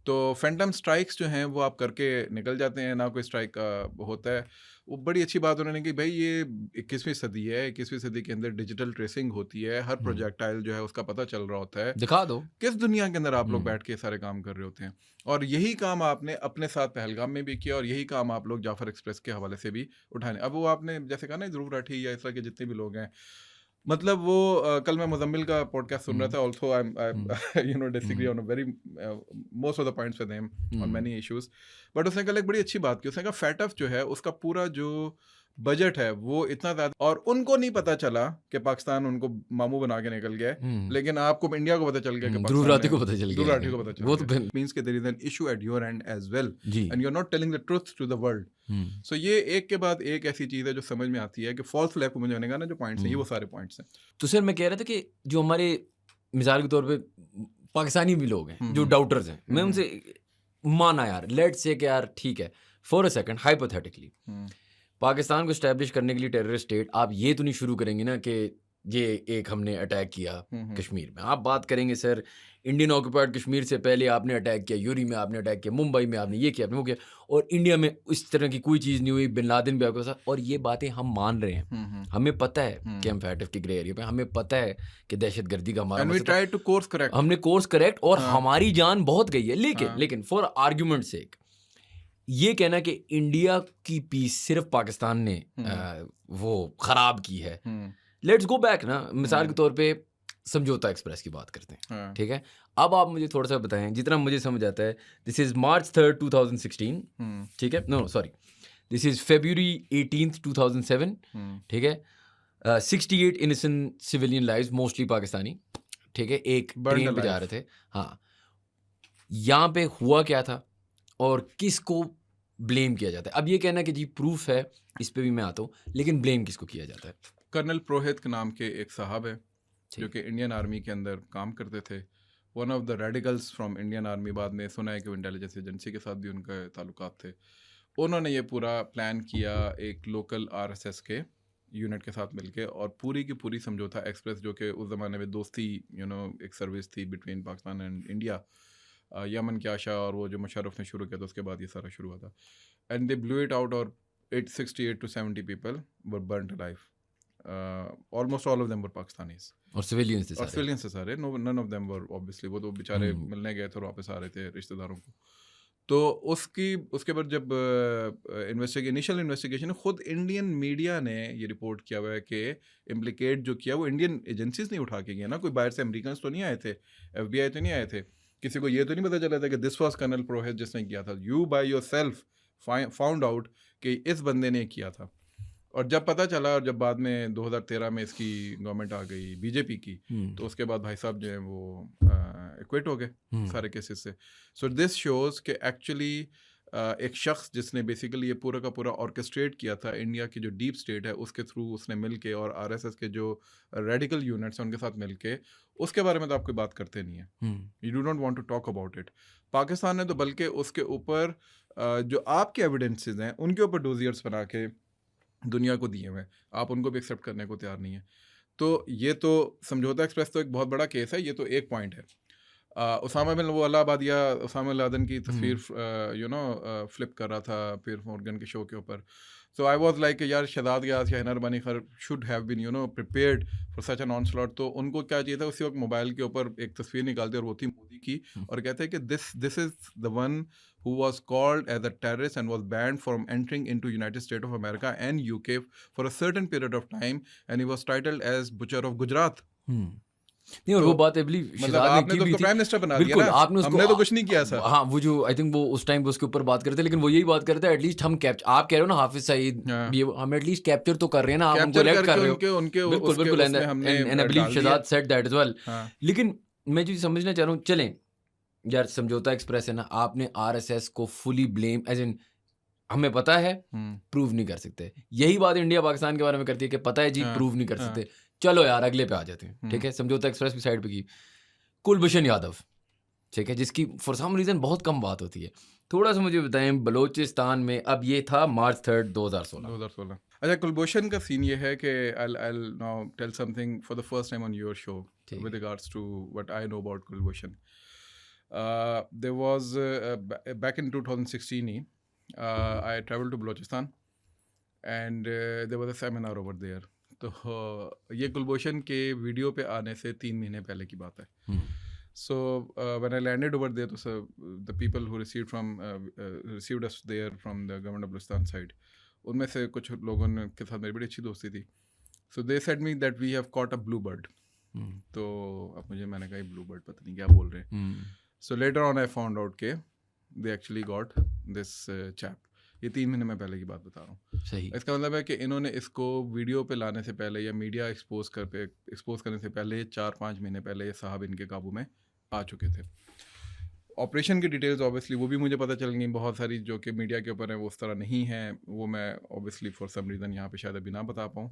تو فینٹم اسٹرائکس جو ہیں وہ آپ کر کے نکل جاتے ہیں, نہ کوئی اسٹرائک ہوتا ہے. وہ بڑی اچھی بات انہوں نے کہ بھائی یہ 21ویں صدی ہے, 21ویں صدی کے اندر ڈیجیٹل ٹریسنگ ہوتی ہے, ہر پروجیکٹائل جو ہے اس کا پتہ چل رہا ہوتا ہے.
دکھا دو
کس دنیا کے اندر آپ لوگ بیٹھ کے سارے کام کر رہے ہوتے ہیں. اور یہی کام آپ نے اپنے ساتھ پہلگام میں بھی کیا, اور یہی کام آپ لوگ جعفر ایکسپریس کے حوالے سے بھی اٹھانے. اب وہ آپ نے جیسے کہا نا ضرور راٹھی یا اس طرح کے جتنے بھی لوگ ہیں, مطلب وہ کل میں مزمل کا پوڈ کاسٹ سن رہا تھا. Also I disagree on very most of the points with him on many issues. But اس نے کل ایک بڑی اچھی بات کی. اس نے کہا فیٹف جو ہے اس کا پورا جو بجٹ ہے وہ اتنا زیادہ, اور ان کو نہیں پتا چلا کہ پاکستان ان کو ماموں بنا کے نکل گیا ہے, لیکن آپ کو انڈیا کو پتہ چل گیا کہ
ضرور راٹھی کو پتہ چل گیا,
ضرور راٹھی کو پتہ چل گیا. مینس کہ there is an issue at your end as well and you're not telling the truth to the world. So یہ ایک کے بعد ایک ایسی چیز ہے جو سمجھ میں آتی ہے کہ فالس فلیگ کو مجھے کا نا جو پوائنٹس ہیں یہ وہ سارے پوائنٹس ہیں.
تو سر میں کہہ رہا تھا کہ جو ہمارے مثال کے طور پہ پاکستانی بھی لوگ ہیں جو ڈاؤٹرز ہیں, میں ان سے مانا یار لیٹ سے کہ یار ٹھیک ہے فور اے سیکنڈ ہائپوتھیٹکلی پاکستان کو اسٹیبلش کرنے کے لیے ٹیررسٹ اسٹیٹ, آپ یہ تو نہیں شروع کریں گے نا کہ یہ ایک ہم نے اٹیک کیا کشمیر میں. آپ بات کریں گے سر انڈین آکوپائڈ کشمیر سے پہلے آپ نے اٹیک کیا یوری میں, آپ نے اٹیک کیا ممبئی میں, آپ نے یہ کیا, آپ نے وہ کیا, اور انڈیا میں اس طرح کی کوئی چیز نہیں ہوئی, بن لادن بھی آپ کے ساتھ. اور یہ باتیں ہم مان رہے ہیں, ہمیں پتہ ہے کہ ہم فیٹف کی گرے ایریا پہ, ہمیں پتہ ہے کہ دہشت گردی کا ہمارا ہم نے کورس کریکٹ, اور ہماری جان بہت گئی ہے. لیکن فار آرگیومنٹ سیک یہ کہنا کہ انڈیا کی پیس صرف پاکستان نے وہ خراب کی ہے, لیٹس گو بیک نا. مثال کے طور پہ سمجھوتا ایکسپریس کی بات کرتے ہیں, ٹھیک ہے. اب آپ مجھے تھوڑا سا بتائیں جتنا مجھے سمجھ آتا ہے. دس از March 3rd 2016, ٹھیک ہے, no sorry this is February 18th 2007, ٹھیک ہے. 68 انیسنٹ سویلین لائفز موسٹلی پاکستانی, ٹھیک ہے, ایک ٹرین پہ جا رہے تھے. ہاں, یہاں پہ ہوا کیا تھا اور کس کو بلیم کیا جاتا ہے؟ اب یہ کہنا کہ جی پروف ہے, اس پہ بھی میں آتا ہوں, لیکن بلیم کس کو کیا جاتا ہے؟
کرنل پروہت کے نام کے ایک صاحب ہے جو کہ انڈین آرمی کے اندر کام کرتے تھے. One of the ridiculous from Indian army, بعد میں سنا ہے کہ وہ انٹیلیجنس ایجنسی کے ساتھ بھی ان کا تعلقات تھے. انہوں نے یہ پورا پلان کیا ایک لوکل RSS کے یونٹ کے ساتھ مل کے, اور پوری کی پوری سمجھوتا ایکسپریس جو کہ اس زمانے میں دوستی ایک سروس تھی بٹوین پاکستان اینڈ انڈیا, یمن کے آشا اور وہ جو مشرف نے شروع کیا تھا اس کے بعد یہ سارا شروع ہوا تھا. And they blew it out, اور 68 to 70 people were burnt alive. Almost all of them were Pakistanis,
اور سویلینز
تھے سارے. None of them were obviously, وہ تو بیچارے ملنے گئے تھے اور واپس آ رہے تھے رشتہ داروں کو. تو اس کے بعد جب انیشل انویسٹیگیشن, خود انڈین میڈیا نے یہ رپورٹ کیا ہوا ہے کہ امپلیکیٹ جو کیا وہ انڈین ایجنسیز نہیں اٹھا کے گیا نا, کوئی باہر سے امریکنس تو نہیں آئے تھے, FBI تو نہیں آئے تھے, کسی کو یہ تو نہیں پتا چلا تھا کہ دس واز کرنل پروہت جس نے کیا تھا. You by your self found out کہ اس بندے نے کیا تھا. اور جب پتہ چلا, اور جب بعد میں 2013 میں اس کی گورنمنٹ آ گئی BJP کی, تو اس کے بعد بھائی صاحب جو ہیں وہ ایکویٹ ہو گئے سارے کیسز سے. سو دس شوز کہ ایکچولی ایک شخص جس نے بیسیکلی یہ پورا کا پورا آرکسٹریٹ کیا تھا انڈیا کی جو ڈیپ اسٹیٹ ہے اس کے تھرو, اس نے مل کے, اور RSS کے جو ریڈیکل یونٹس ہیں ان کے ساتھ مل کے, اس کے بارے میں تو آپ کوئی بات کرتے نہیں ہیں. You do not want to talk about it. Pakistan نے تو بلکہ اس کے اوپر جو آپ کے ایویڈنسز ہیں ان کے اوپر ڈوزیئرس بنا کے دنیا کو دیے ہوئے ہیں, آپ ان کو بھی ایکسیپٹ کرنے کو تیار نہیں ہیں. تو یہ تو سمجھوتا ایکسپریس تو ایک بہت بڑا کیس ہے, یہ تو ایک پوائنٹ ہے. اسامہ بن وہ اللہ آباد یا اسامہ بن لادن کی تصویر فلپ کر رہا تھا پیر مورگن کے شو کے اوپر. سو آئی واز لائک یار شہزاد غیاث یا ہینر بانی خیر should have been prepared for such an on slot. تو ان کو کیا چاہیے تھا اسی وقت موبائل کے اوپر ایک تصویر نکالتے اور وہ تھی مودی کی, اور کہتے ہیں کہ this is the one who was called as a terrorist and was banned from entering into United States of America and UK for a certain period of time, and he was titled as Butcher of Gujarat.
نہیں, اور وہ بات ایبلی
آپ نے تو اس کو prime minister بنا دیا نا, ہم نے تو کچھ نہیں کیا سر.
ہاں وہ جو آئی تھنک وہ اس ٹائم اس کے اوپر بات کرتے, لیکن وہ یہی بات کرتے ہیں ایٹ لیسٹ ہم آپ کہہ رہے ہو نا حافظ سعید, ہم ایٹ لیسٹ کیپچر تو کر رہے ہیں نا, آپ ہم کو لیفٹ کر رہے ہو. بالکل بالکل, and I believe Shehzad said that as well. لیکن میں جو سمجھنا چاہ رہا ہوں, چلیں یار سمجھوتا ایکسپریس ہے نا, آپ نے آر ایس ایس کو فلی بلیم ایز ان ہمیں پتہ ہے پروو نہیں کر سکتے. یہی بات انڈیا پاکستان کے بارے میں کرتی ہے کہ پتہ ہے جی پروو نہیں کر سکتے, چلو یار اگلے پہ آ جاتے ہیں. ٹھیک ہے, سمجھوتا ایکسپریس کی سائڈ پہ کی کلبھوشن یادو, ٹھیک ہے, جس کی فار سم ریزن بہت کم بات ہوتی ہے. تھوڑا سا مجھے بتائیں بلوچستان میں, اب یہ تھا مارچ 3 2016.
اچھا, کلبھوشن کا سین یہ ہے کہ I'll now tell something for the first time on your show with regards to what I know about Kulbhushan. There was back in 2016 I traveled to Balochistan and there was a seminar over there. تو یہ کلبھوشن کے video پہ آنے سے 3 مہینے پہلے کی بات ہے. So when I landed over there, so the people who received us there from the government of Balochistan side, ان میں سے کچھ لوگوں کے ساتھ میری بڑی اچھی دوستی تھی. So they said me that we have caught a blue bird. تو اب میں نے کہا یہ بلو برڈ پتہ نہیں کیا بول رہے ہیں. So later on I found out کہ they actually got this chap. یہ 3 مہینے میں پہلے کی بات بتا رہا ہوں.
صحیح,
اس کا مطلب ہے کہ انہوں نے اس کو ویڈیو پہ لانے سے پہلے یا میڈیا ایکسپوز کرنے سے پہلے 4-5 مہینے پہلے یہ صاحب ان کے قابو میں آ چکے تھے. آپریشن کی ڈیٹیلز اوبیسلی وہ بھی مجھے پتہ چل گئی بہت ساری, جو کہ میڈیا کے اوپر ہیں وہ اس طرح نہیں ہیں, وہ میں اوبیسلی فار سم ریزن یہاں پہ شاید ابھی نہ بتا پاؤں.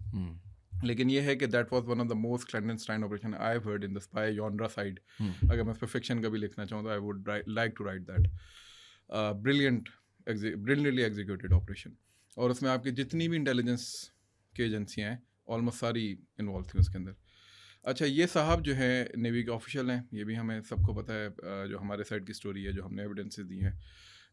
لیکن یہ ہے کہ that was one of the most clandestine operation I have heard in the spy genre side. اگر میں اس پہ فکشن کا بھی لکھنا چاہوں تو I would like to write that. Brilliantly executed operation, اور اس میں آپ کی جتنی بھی انٹیلیجنس کی ایجنسیاں ہیں آلموسٹ ساری انوالو تھیں اس کے اندر. اچھا, یہ صاحب جو ہیں نیوی کے آفیشیل ہیں, یہ بھی ہمیں سب کو پتہ ہے, جو ہمارے سائڈ کی اسٹوری ہے, جو ہم نے ایویڈنسز دی ہیں.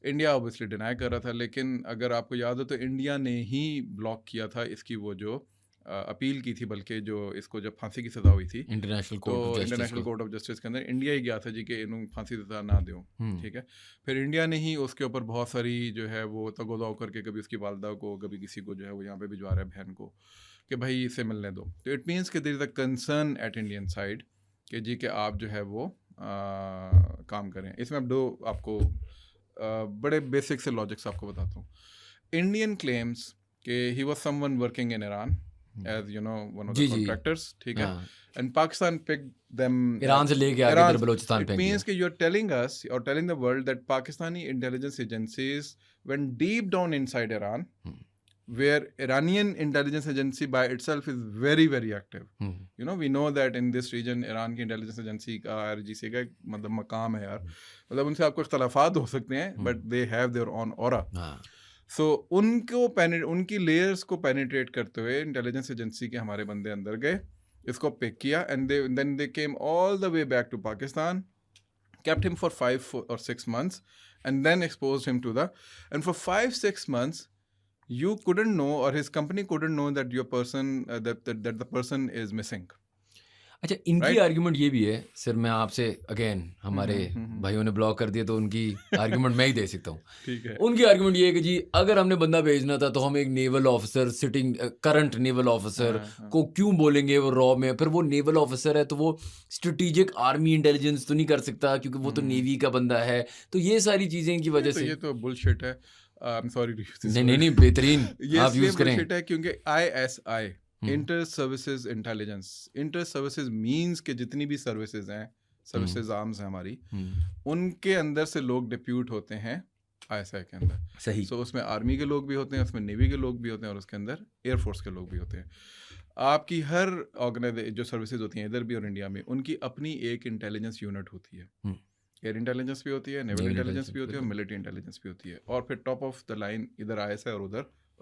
انڈیا اوبیسلی ڈینائی کر رہا تھا, لیکن اگر آپ کو یاد ہو تو انڈیا نے ہی بلاک کیا تھا اس کی وہ جو اپیل کی تھی, بلکہ جو اس کو جب پھانسی کی سزا ہوئی تھی انٹرنیشنل کورٹ آف جسٹس کے اندر, انڈیا ہی گیا تھا جی کہ انہوں پھانسی سزا نہ دو. ٹھیک ہے, پھر انڈیا نے ہی اس کے اوپر بہت ساری جو ہے وہ تگوداؤ کر کے کبھی اس کی والدہ کو, کبھی کسی کو جو ہے وہ یہاں پہ بھجوا رہا ہے بہن کو کہ بھائی اسے ملنے دو. تو اٹ مینس کہ there is a concern at Indian side کہ جی کہ آپ جو ہے وہ کام کریں. اس میں اب آپ کو بڑے بیسک سے لاجکس آپ کو بتاتا ہوں. انڈین کلیمس کہ he was some one working in Iran as you know one of the contractors, ٹھیک ہے, and Pakistan picked them
Iran سے لے کے آگے ادھر بلوچستان پہ.
It means کہ you are telling us or telling the world that Pakistani intelligence agencies went deep down inside Iran, where Iranian intelligence agency by itself is very very active. You know, we know that in this region Iran کی intelligence agency کا IRGC کا مطلب مقام ہے یار, مطلب ان سے آپ کو اختلافات ہو سکتے ہیں but they have their own aura. سو ان کی لیئرس کو پینیٹریٹ کرتے ہوئے انٹیلیجنس ایجنسی کے ہمارے بندے اندر گئے, اس کو پک کیا, and then they came all the way back to Pakistan, kept him for 5 or 6 months and then exposed him to and for 5-6 months you couldn't know or his company couldn't know that your person that the person is missing.
اچھا, ان کی argument یہ بھی ہے سر, میں آپ سے again ہمارے بھائیوں نے بلاک کر دیا تو ان کی آرگیومنٹ میں ہی دے سکتا ہوں. ان کی آرگیومنٹ یہ ہے کہ جی اگر ہم نے بندہ بھیجنا تھا تو ہم ایک نیول آفیسر سٹنگ کرنٹ نیول آفیسر کو کیوں بولیں گے وہ را میں, پھر وہ نیول آفیسر ہے تو وہ اسٹریٹجک آرمی انٹیلیجنس تو نہیں کر سکتا کیونکہ وہ تو نیوی کا بندہ ہے. تو یہ ساری چیزیں ان کی وجہ سے,
یہ تو بلشٹ ہے.
نہیں بہترین آپ یوز کریں,
کیونکہ ISI inter services intelligence, inter services means کہ جتنی بھی سروسز ہیں, سروسز آرمز ہیں ہماری, ان کے اندر سے لوگ ڈپیوٹ ہوتے ہیں ISI کے اندر.
صحیح.
سو اس میں آرمی کے لوگ بھی ہوتے ہیں, اس میں نیوی کے لوگ بھی ہوتے ہیں, اور اس کے اندر ایئر فورس کے لوگ بھی ہوتے ہیں. آپ کی ہر جو سروسز ہوتی ہیں ادھر بھی اور انڈیا میں, ان کی اپنی ایک انٹیلیجنس یونٹ ہوتی ہے. ایئر انٹیلیجنس بھی ہوتی ہے, نیول انٹیلیجنس بھی ہوتی ہے, اور ملٹری انٹیلیجنس بھی ہوتی ہے, اور پھر ٹاپ آف دا لائن ادھر ISI اور ادھر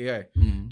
AI,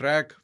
track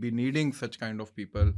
be needing such kind of people,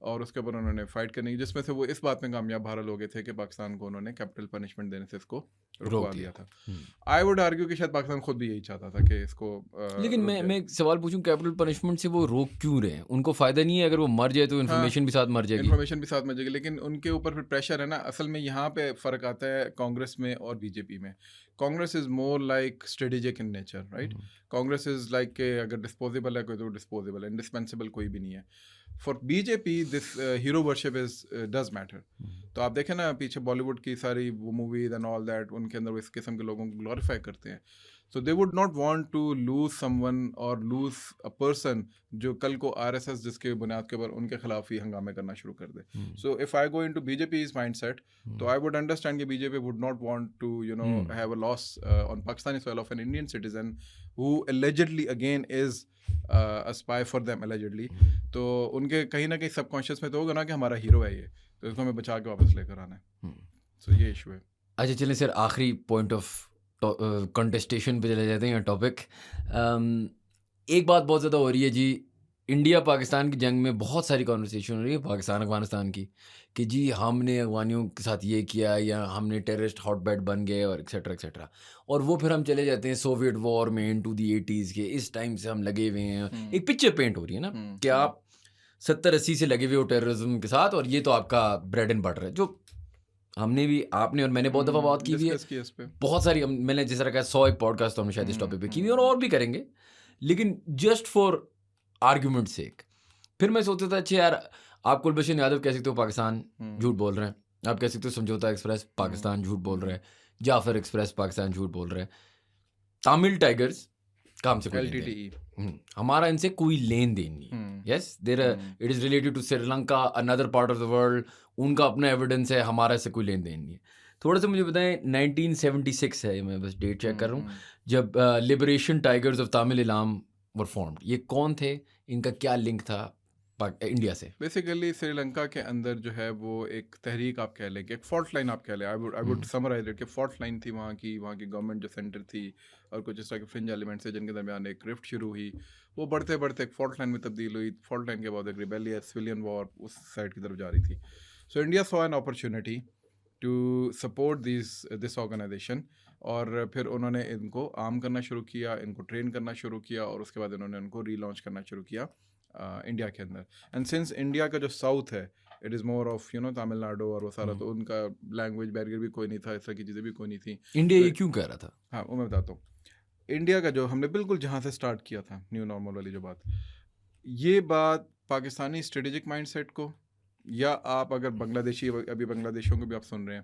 اور اس کے اوپر انہوں نے فائٹ کرنے کی، جس میں سے وہ اس بات میں کامیاب بہرحال ہو گئے تھے کہ پاکستان کو انہوں نے کیپٹل پنشمنٹ دینے سے اس کو رکوا دیا تھا. آئی ووڈ آرگیو کہ شاید پاکستان خود بھی یہی چاہتا تھا کہ اس کو
لیکن میں ایک سوال پوچھوں، کیپٹل پنشمنٹ سے وہ روک کیوں رہے ہیں؟ ان کو فائدہ نہیں ہے؟ اگر وہ مر جائے تو انفارمیشن بھی ساتھ مر جائے گی.
انفارمیشن بھی ساتھ مل جائے گی، لیکن ان کے اوپر پھر پریشر ہے نا. اصل میں یہاں پہ فرق آتا ہے کانگریس میں اور بی جے پی میں. Congress is more like strategic in nature, right. Congress is like کہ اگر ڈسپوزیبل ہے کوئی تو ڈسپوزیبل ہے، انڈسپینسیبل کوئی بھی نہیں ہے. For be J P this hero worship is does matter. تو آپ دیکھیں نا پیچھے بالی ووڈ کی ساری وہ موویز اینڈ آل دیٹ، ان کے اندر وہ اس قسم کے لوگوں کو گلوریفائی کرتے ہیں. So they would not want to lose someone or lose a person جو کل کو RSS جس کے بنیاد کے اوپر ان کے خلاف ہی ہنگامے کرنا شروع کر دے. So if I go into BJP's mindset, تو I would understand کہ BJP would not want to have a loss on Pakistani soil of an Indian citizen who allegedly again is a spy for them allegedly. تو ان کے کہیں نہ کہیں سب conscious میں تو ہوگا نا کہ ہمارا ہیرو ہے یہ، تو اس کو ہمیں بچا کے واپس لے کر آنا ہے. So یہ ایشو ہے.
اچھا چلیں سر، آخری پوائنٹ آف کنٹسٹیشن پہ چلے جاتے ہیں ٹاپک. ایک بات بہت زیادہ ہو رہی ہے جی، انڈیا پاکستان کی جنگ میں بہت ساری کانورسیشن ہو رہی ہے پاکستان افغانستان کی، کہ جی ہم نے افغانیوں کے ساتھ یہ کیا یا ہم نے ٹیررسٹ ہاٹ بیڈ بن گئے اور ایکسیٹرا ایکسیٹرا. اور وہ پھر ہم چلے جاتے ہیں سوویٹ وار میں انٹو دی 80s کے، اس ٹائم سے ہم لگے ہوئے ہیں. ایک پکچر پینٹ ہو رہی ہے نا کہ آپ 70-80 سے لگے ہوئے ہو ٹیررزم کے ساتھ، اور یہ تو آپ کا بریڈ اینڈ بٹر ہے. جو ہم نے بھی، آپ نے اور میں نے بہت دفعہ بات کی ہوئی ہے، بہت ساری، میں نے جس طرح کہا 100 ایک پوڈ کاسٹ تو ہم نے شاید اس ٹاپک پہ کی ہوئی اور بھی کریں گے. لیکن جسٹ فار آرگیومنٹ سیک پھر میں سوچتا تھا اچھا یار، آپ کلبھوشن یادو کہہ سکتے ہو پاکستان جھوٹ بول رہے ہیں، آپ کہہ سکتے ہو سمجھوتا ایکسپریس پاکستان جھوٹ بول رہے ہیں، جعفر ایکسپریس پاکستان جھوٹ بول رہے ہیں، تامل ٹائگرز کا ہم سے کوئی ہمارا ان سے کوئی لین دین نہیں. Yes there it is related to Sri Lanka, اندر پارٹ آف دا ورلڈ، ان کا اپنا ایویڈنس ہے، ہمارا اس سے کوئی لین دین نہیں ہے. تھوڑا سا مجھے بتائیں 1976 ہے، میں بس ڈیٹ چیک کر رہا ہوں، جب Liberation Tigers of Tamil Eelam were formed. یہ کون تھے، ان کا کیا لنک تھا انڈیا سے؟
بیسیکلی سری لنکا کے اندر جو ہے وہ ایک تحریک آپ کہہ لیں کہ ایک فالٹ لائن آپ کہہ لیں. آئی ووڈ سمرائز اٹ کہ فالٹ لائن تھی وہاں کی گورنمنٹ جو سینٹر تھی اور کچھ اس طرح کے فرنج ایلیمنٹس جن کے درمیان ایک رفٹ شروع ہوئی، وہ بڑھتے بڑھتے ایک فالٹ لائن میں تبدیل ہوئی. فالٹ لائن کے بعد ایک ریبیلیس سویلین وار اس سائڈ کی طرف جا رہی تھی. So India saw an opportunity to support this organization, اور پھر انہوں نے ان کو عام کرنا شروع کیا، ان کو ٹرین کرنا شروع کیا، اور اس کے بعد انہوں نے ان کو ری لانچ کرنا شروع کیا انڈیا کے اندر. اینڈ سنس انڈیا کا جو ساؤتھ ہے it is more of Tamil Nadu اور وہ سارا، تو ان کا لینگویج بیریئر بھی کوئی نہیں تھا، اس طرح کی چیزیں بھی کوئی نہیں تھیں.
انڈیا یہ کیوں کہہ رہا تھا؟
ہاں وہ میں بتاتا ہوں. انڈیا کا جو ہم نے بالکل جہاں سے اسٹارٹ کیا تھا نیو نارمل والی جو بات، یہ بات پاکستانی اسٹریٹجک مائنڈ سیٹ کو، یا آپ اگر بنگلہ دیشی، ابھی بنگلہ دیشیوں کو بھی آپ سن رہے ہیں،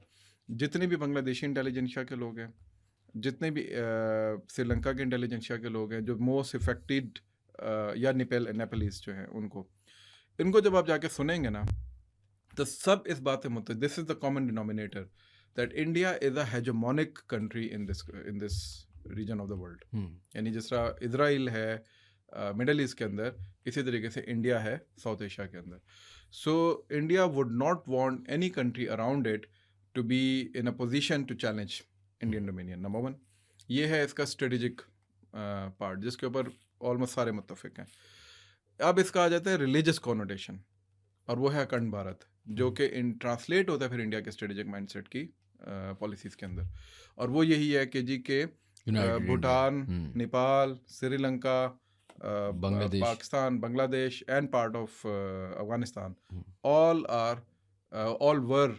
جتنے بھی بنگلہ دیشی انٹیلیجنشیا کے لوگ ہیں، جتنے بھی سری لنکا کے انٹیلیجنشیا کے لوگ ہیں جو موسٹ افیکٹڈ، یا نیپالیز جو ہیں، ان کو جب آپ جا کے سنیں گے نا تو سب اس بات سے متفق، this is the common denominator that India is a hegemonic country in this region of the world. یعنی جس طرح اسرائیل ہے مڈل ایسٹ کے اندر، اسی طریقے سے انڈیا ہے ساؤتھ ایشیا کے اندر. So India would not want any country around it to be in a position to challenge Indian dominion. Number 1 یہ ہے اس کا اسٹریٹجک پارٹ جس کے اوپر آلموسٹ سارے متفق ہیں. اب اس کا آ جاتا ہے ریلیجس کونوٹیشن، اور وہ ہے اکھنڈ بھارت، جو کہ ٹرانسلیٹ ہوتا ہے پھر انڈیا کے اسٹریٹجک مائنڈ سیٹ کی پالیسیز کے اندر. اور وہ یہی ہے کہ جی کہ بھوٹان، نیپال، سری لنکا، پاکستان، بنگلہ دیش and part of Afghanistan all were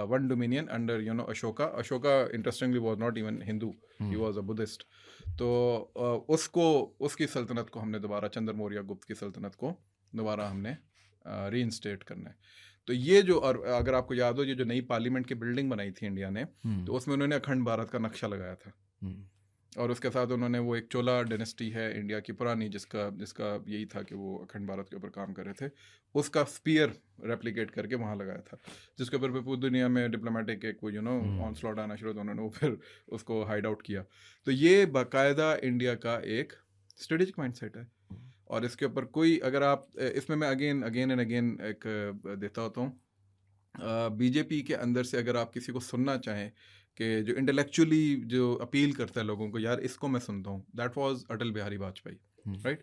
one dominion under Ashoka. Ashoka interestingly was not even Hindu, he was a Buddhist. تو اس کی سلطنت کو ہم نے دوبارہ، چندر موریہ گپت کی سلطنت کو دوبارہ ہم نے ری انسٹیٹ کرنا ہے. تو یہ جو، اور اگر آپ کو یاد ہو یہ جو نئی پارلیمنٹ کی بلڈنگ بنائی تھی انڈیا نے، تو اس میں انہوں نے اکھنڈ بھارت کا نقشہ لگایا تھا، اور اس کے ساتھ انہوں نے وہ ایک چولا ڈینسٹی ہے انڈیا کی پرانی، جس کا یہی تھا کہ وہ اکھنڈ بھارت کے اوپر کام کر رہے تھے، اس کا اسپیئر ریپلیکیٹ کر کے وہاں لگایا تھا، جس کے اوپر پھر پوری دنیا میں ڈپلومیٹک ایک وہ آن سلاٹ آنا شروع، تو انہوں نے وہ پھر اس کو ہائڈ آؤٹ کیا. تو یہ باقاعدہ انڈیا کا ایک اسٹریٹجک مائنڈ سیٹ ہے. اور اس کے اوپر کوئی، اگر آپ اس میں اگین اینڈ اگین ایک دیتا ہوتا ہوں، بی جے پی کے اندر سے اگر آپ کسی کو سننا چاہیں کہ جو انٹلیکچولی جو اپیل کرتا ہے لوگوں کو، یار اس کو میں سنتا ہوں، that was Atal Bihari Vajpayee, right.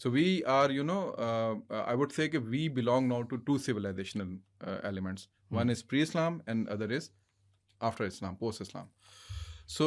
So we are, you know, I would say that we belong now to 2 civilizational elements. One is pre-Islam and other is after Islam, post-Islam. So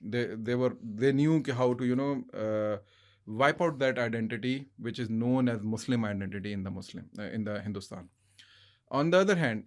they knew how to, you know, wipe out that identity which is known as Muslim identity in the Hindustan. On the other hand,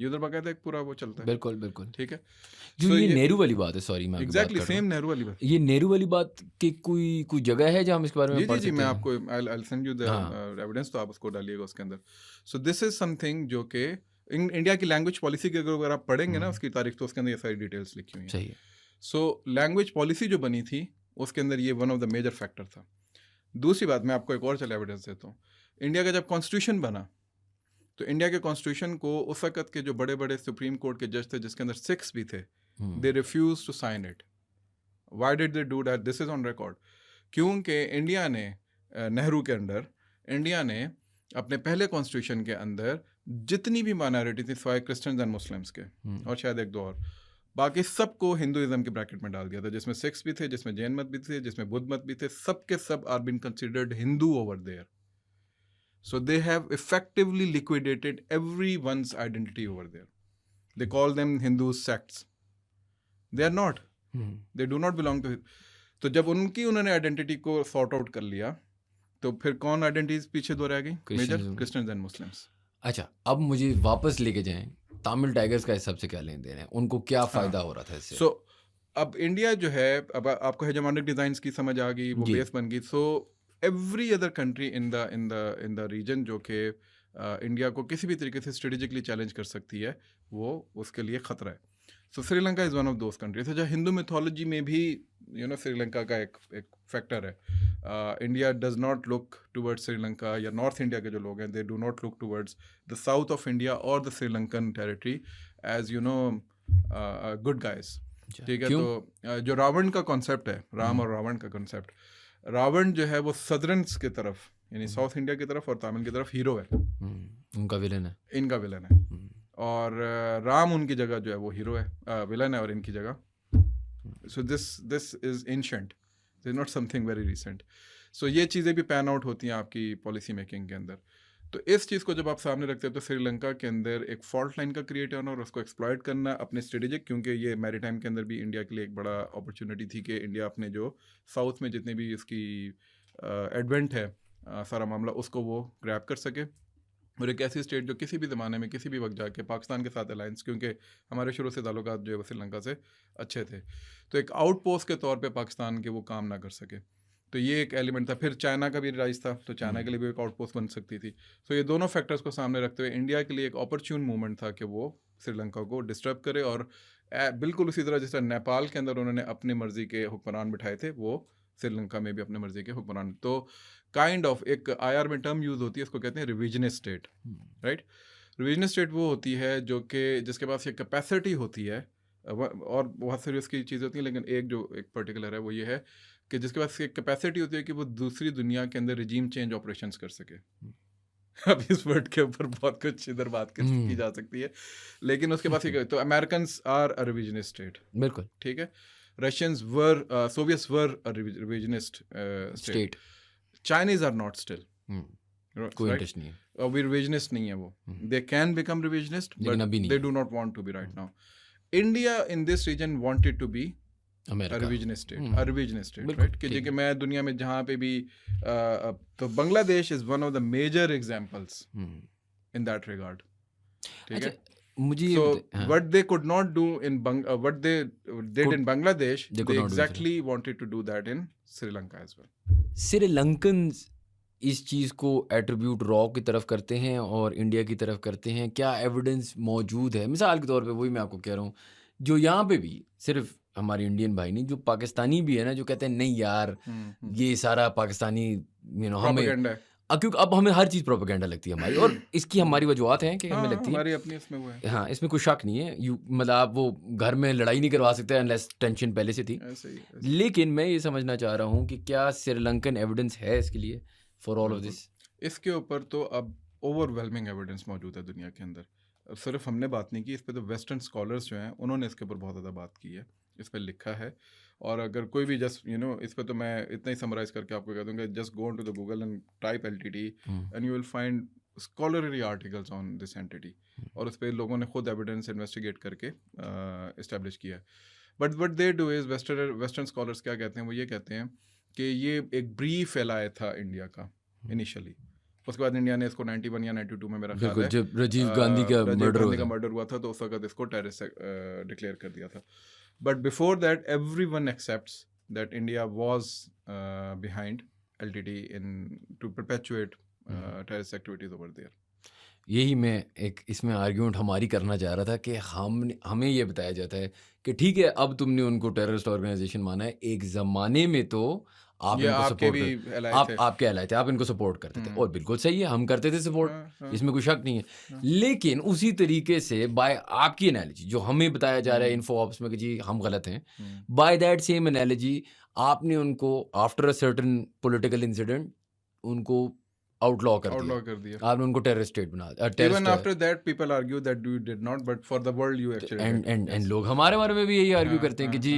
یہ ادھر باقاعدہ ایک پورا وہ چلتا ہے.
بالکل بالکل.
ٹھیک ہے,
جو یہ نہرو والی بات ہے, سوری میں
ایگزیکٹلی سیم نہرو والی بات.
یہ نہرو والی بات کی کوئی جگہ ہے جہاں ہم اس کے بارے میں پڑھ سکتے ہیں؟
میں آپ کو I'll send you the evidence, تو آپ اس کو ڈالیے گا اس کے اندر. سو دس از سم تھنگ جو کہ انڈیا کی لینگویج پالیسی کے اگر آپ پڑھیں گے نا اس کی تاریخ, تو اس کے اندر یہ ساری ڈیٹیلس لکھی ہوئی ہیں.
صحیح ہے.
سو لینگویج پالیسی جو بنی تھی اس کے اندر یہ one of the major factor تھا. دوسری بات میں آپ کو ایک اور چل ایویڈنس دیتا ہوں. انڈیا کا جب کانسٹیٹیوشن بنا تو انڈیا کے کانسٹیٹیوشن کو اس وقت کے جو بڑے بڑے سپریم کورٹ کے جج تھے, جس کے اندر 6 بھی تھے, they refuse to sign it. Why did they do that? This is on record. کیونکہ انڈیا نے نہرو کے انڈر انڈیا نے اپنے پہلے کانسٹیٹیوشن کے اندر جتنی بھی مائنارٹی تھی سوائے کرسچنز اینڈ مسلمس کے اور شاید ایک دو اور, باقی سب کو ہندوازم کے بریکٹ میں ڈال دیا تھا, جس میں سکھ بھی تھے, جس میں جین مت بھی تھے, جس میں بدھ مت بھی تھے. سب کے سب are been considered Hindu over there. So they have effectively liquidated everyone's identity over there. They call them Hindu sects. They are not. They do not belong to. تو جب انہوں نے آئیڈینٹی کو سارٹ آؤٹ کر لیا تو پھر کون آئیڈینٹیز پیچھے دو رہ گئی؟ Major Christians and Muslims.
اچھا, اب مجھے واپس لے کے جائیں, تامل ٹائگرز کا اس سب سے کیا لین دین ہے, ان کو کیا فائدہ ہو رہا تھا اس سے؟
سو اب انڈیا جو ہے, اب آپ کو ہیجمونک ڈیزائنس کی سمجھ آ گئی, وہ بیس بن گئی. So every other country in the region جو کہ انڈیا کو کسی بھی طریقے سے اسٹریٹجکلی چیلنج کر سکتی ہے, وہ اس کے لیے خطرہ ہے. So Sri Lanka is one of those countries. جہاں ہندو میتھولوجی میں بھی سری لنکا کا ایک فیکٹر ہے. India does not look toward Sri Lanka, یا نارتھ انڈیا کے جو لوگ ہیں they do not look towards the south of India or the Sri Lankan territory as good guys. ٹھیک ہے, تو جو راون کا کانسیپٹ ہے, رام اور راون کا کانسیپٹ, راون جو ہے وہ سدرنس کی طرف یعنی ساؤتھ انڈیا کی طرف اور تامل کی طرف ہیرو ہے,
ان کا ولن ہے,
ان کا ولن ہے. اور رام ان کی جگہ جو ہے وہ ہیرو ہے, ولن ہے, اور ان کی جگہ. So this is ancient, this is not something very recent. سو یہ چیزیں بھی پین آؤٹ ہوتی ہیں آپ کی پالیسی میکنگ کے اندر. تو اس چیز کو جب آپ سامنے رکھتے ہیں تو سری لنکا کے اندر ایک فالٹ لائن کا کریٹ ہونا اور اس کو ایکسپلائٹ کرنا اپنے اسٹریٹجک, کیونکہ یہ میری ٹائم کے اندر بھی انڈیا کے لیے ایک بڑا اپرچونیٹی تھی کہ انڈیا اپنے جو ساؤتھ میں جتنے بھی اس کی ایڈوینٹ ہے سارا معاملہ, اس کو وہ گریب کر سکے. اور ایک ایسی اسٹیٹ جو کسی بھی زمانے میں کسی بھی وقت جا کے پاکستان کے ساتھ الائنس, کیونکہ ہمارے شروع سے تعلقات جو ہے وہ سری لنکا سے اچھے تھے, تو ایک آؤٹ پوسٹ کے طور پہ پاکستان کے وہ کام نہ کر سکے. تو یہ ایک ایلیمنٹ تھا. پھر چائنا کا بھی رائز تھا, تو چائنا کے لیے بھی ایک آؤٹ پوسٹ بن سکتی تھی. سو یہ دونوں فیکٹرز کو سامنے رکھتے ہوئے انڈیا کے لیے ایک اپرچون موومنٹ تھا کہ وہ سری لنکا کو ڈسٹرب کرے. اور بالکل اسی طرح جس طرح نیپال کے اندر انہوں نے اپنی مرضی کے حکمران بٹھائے تھے, وہ سری لنکا میں بھی اپنے مرضی کے حکمران. تو کائنڈ آف ایک IR میں ٹرم یوز ہوتی ہے, اس کو کہتے ہیں ریویژنسٹ اسٹیٹ, رائٹ. ریویژنسٹ اسٹیٹ وہ ہوتی ہے جو کہ جس کے پاس یہ کیپیسٹی ہوتی ہے, اور بہت ساری اس کی چیزیں ہوتی ہیں, لیکن ایک پرٹیکولر ہے وہ یہ ہے کہ جس کے پاس ایک کیپیسٹی ہوتی ہے کہ وہ دوسری دنیا کے اندر رجیم چینج آپریشنس کر سکے. اب اس ورڈ کے اوپر بہت کچھ ادھر بات کی جا سکتی ہے, لیکن اس کے پاس ایک, تو Americans are a revisionist state, بالکل ٹھیک ہے. Russians were, Soviets were a revisionist state. Chinese are not still, کوئی انٹرسٹ نہیں ہے, ابھی ریویژنسٹ نہیں ہے وہ. They can become revisionist but they do not want to be right now. India in this region wanted to be revisionist state, right. کہ میں دنیا میں جہاں پہ بھی, تو Bangladesh is one of the major examples in that regard. ٹھیک ہے. So what they could not do in what they did in Bangladesh, they exactly wanted to do that in Sri Lanka as well.
Sri Lankans اس چیز کو attribute را کی طرف کرتے ہیں اور انڈیا کی طرف کرتے ہیں. کیا ایویڈنس موجود ہے؟ مثال کے طور پہ وہی میں آپ کو کہہ رہا ہوں, جو یہاں پہ بھی صرف ہمارے انڈین بھائی نہیں, جو پاکستانی بھی ہے نا, جو کہتے ہیں نہیں یار یہ سارا پاکستانی ہمیں, کیونکہ اب ہمیں ہر چیز پروپیگنڈا لگتی ہے ہماری, اور اس کی ہماری وجوہات ہیں کہ ہمیں لگتی ہے. ہاں, اس میں کوئی شک نہیں ہے, مطلب آپ وہ گھر میں لڑائی نہیں کروا سکتے انلیس ٹینشن پہلے سے تھی. لیکن میں یہ سمجھنا چاہ رہا ہوں کہ کیا سری لنکن ایویڈنس ہے اس کے لیے فار آل آف دس؟
اس کے اوپر تو اب اوور ویلمنگ ایویڈنس موجود ہے دنیا کے اندر. صرف ہم نے بات نہیں کی اس پہ, تو ویسٹرن اسکالرس جو ہیں انہوں نے اس کے اوپر بہت زیادہ بات کی ہے, اس پہ لکھا ہے. اور اگر کوئی بھی جسٹ اس پہ تو میں اتنا ہی سمرائز کر کے آپ کو کہہ دوں گا, just go to the Google and type LTT and you will find scholarly articles on this anti, اور اس پہ لوگوں نے خود ایویڈنس انویسٹیگیٹ کر کے اسٹیبلش کیا ہے. But what they do is, western scholars کیا کہتے ہیں, وہ یہ کہتے ہیں کہ یہ ایک بریف پھیلایا تھا انڈیا کا انیشلی, اس کے بعد انڈیا نے اس کو 91 یا 92 میں میرا خیال
بالکل
ہے
جب راجیو گاندھی کا مرڈر
ہوا تھا تو اس وقت اس کو ٹیررسٹ ڈکلیئر کر دیا تھا. But before that everyone accepts that India was behind LTT to perpetuate terrorist activities over there.
یہی میں ایک اس میں آرگیومنٹ ہماری کرنا چاہ رہا تھا کہ ہمیں یہ بتایا جاتا ہے کہ ٹھیک ہے اب تم نے ان کو ٹیررسٹ آرگنائزیشن مانا ہے, ایک زمانے میں تو آپ ان کو سپورٹ آپ کے allied تھے, آپ ان کو سپورٹ کرتے تھے, اور بالکل صحیح ہے, ہم کرتے تھے سپورٹ, اس میں کوئی شک نہیں ہے. لیکن اسی طریقے سے بائی آپ کی انالوجی جو ہمیں بتایا جا رہا ہے انفو آپس میں کہ جی ہم غلط ہیں, بائی دیٹ سیم انالوجی آپ نے ان کو after a certain political incident ان کو آؤٹ لا کر دیا, آپ نے ان کو ٹیررسٹ اسٹیٹ بنا دیا.
Even after that people argue that you did not, but for the world you actually did.
And لوگ ہمارے بارے میں بھی یہی آرگیو کرتے ہیں کہ جی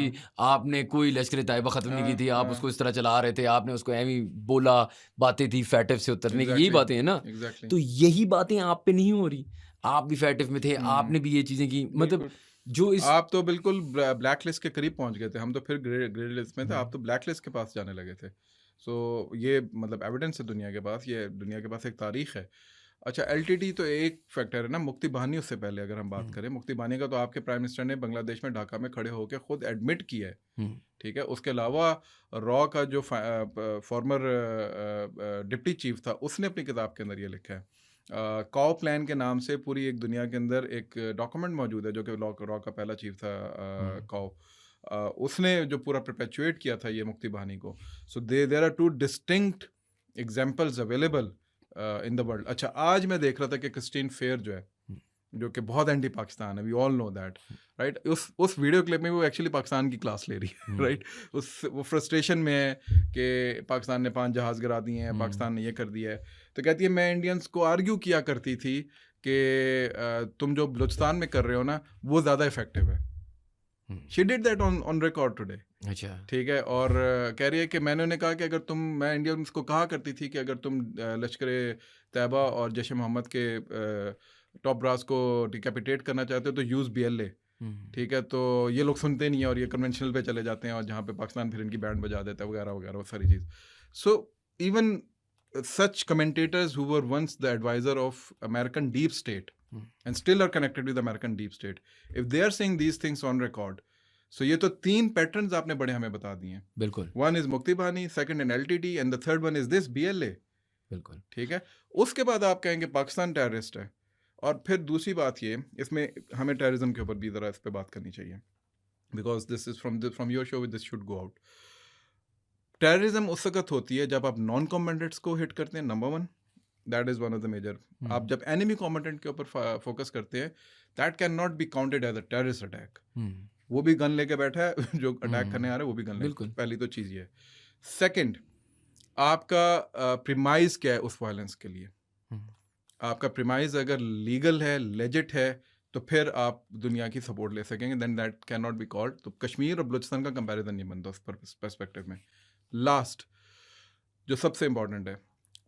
آپ نے کوئی لشکر طیبہ ختم نہیں کی تھی, آپ اس کو اس طرح چلا رہے تھے, آپ نے اس کو ایویں بولا, باتیں تھی فیٹف سے اترنے کی, یہی باتیں ہیں نا. تو یہی باتیں آپ پہ نہیں ہو رہی, آپ بھی فیٹف میں تھے, آپ نے بھی یہ چیزیں کی, مطلب جو اس
آپ تو بالکل بلیک لسٹ کے قریب پہنچ گئے تھے, ہم تو پھر گریڈ لسٹ میں تھے, آپ تو بلیک لسٹ کے پاس جانے لگے تھے. سو یہ مطلب ایویڈنس ہے دنیا کے پاس, یہ دنیا کے پاس ایک تاریخ ہے. اچھا LTT تو ایک فیکٹر ہے نا, مکتی بہانی اس سے پہلے اگر ہم بات کریں, مکتی بہانی کا تو آپ کے پرائم منسٹر نے بنگلہ دیش میں ڈھاکہ میں کھڑے ہو کے خود ایڈمٹ کیا ہے, ٹھیک ہے. اس کے علاوہ را کا جو فارمر ڈپٹی چیف تھا اس نے اپنی کتاب کے اندر یہ لکھا ہے, کاؤ پلان کے نام سے پوری ایک دنیا کے اندر ایک ڈاکومنٹ موجود ہے جو کہ را کا پہلا چیف تھا کاؤ, اس نے جو پورا پرپیچویٹ کیا تھا یہ مکتی بہانی کو. So there are two distinct examples available in the world. اچھا آج میں دیکھ رہا تھا کہ کرسٹین فیئر جو ہے جو کہ بہت اینٹی پاکستان ہے, we all know that right, اس ویڈیو کلپ میں وہ ایکچولی پاکستان کی کلاس لے رہی ہے رائٹ. وہ فرسٹریشن میں ہے کہ پاکستان نے 5 جہاز گرا دیے ہیں, پاکستان نے یہ کر دیا ہے, تو کہتی ہے میں انڈینس کو آرگیو کیا کرتی تھی کہ تم جو بلوچستان میں کر رہے ہو نا وہ زیادہ افیکٹو ہے. She did that on record today.
اچھا
ٹھیک ہے, اور کہہ رہی ہے کہ میں نے انہیں کہا کہ اگر میں انڈینس کو کہا کرتی تھی کہ اگر تم لشکر طیبہ اور جیش محمد کے ٹاپ براس کو ڈیکیپیٹیٹ کرنا چاہتے ہو تو یوز BLA, ٹھیک ہے. تو یہ لوگ سنتے نہیں ہیں اور یہ کنونشنل پہ چلے جاتے ہیں, اور جہاں پہ پاکستان پھر ان کی بینڈ بجا دیتا ہے وغیرہ وغیرہ وہ ساری چیز. So even such commentators who were once the advisor of American deep state and still are connected with American deep state, if they are saying these things on record, so یہ تو 3 patterns آپ نے بڑے ہمیں بتا دیے ہیں.
بالکل,
one is مکتی Bihani, second in LTT, and the third one is this BLA.
بالکل
ٹھیک ہے. اس کے بعد آپ کہیں گے پاکستان ٹیررسٹ ہے, اور پھر دوسری بات یہ, اس میں ہمیں ٹیررزم کے اوپر بھی ذرا اس پہ بات کرنی چاہیے, because this is from your show, this should go out. Terrorism اس وقت ہوتی ہے جب آپ نان کمبیٹنٹس کو ہٹ کرتے ہیں, number 1, that is one of the major. آپ جب اینیمی کمبیٹنٹ کے اوپر فوکس کرتے ہیں, that can not be counted as a terrorist attack. وہ بھی گن لے کے بیٹھا ہے جو اٹیک کرنے آ رہا ہے, وہ بھی گن لے کے, پہلی تو چیز یہ ہے. سیکنڈ, آپ کا پریمائز کیا ہے اس وائلنس کے لیے. آپ کا پریمائز اگر لیگل ہے, لیجٹ ہے, تو پھر آپ دنیا کی سپورٹ لے سکیں گے, then that can not be called. تو کشمیر اور بلوچستان کا کمپیریزن نہیں بنتا اس پرسپیکٹو میں. لاسٹ جو سب سے امپورٹنٹ ہے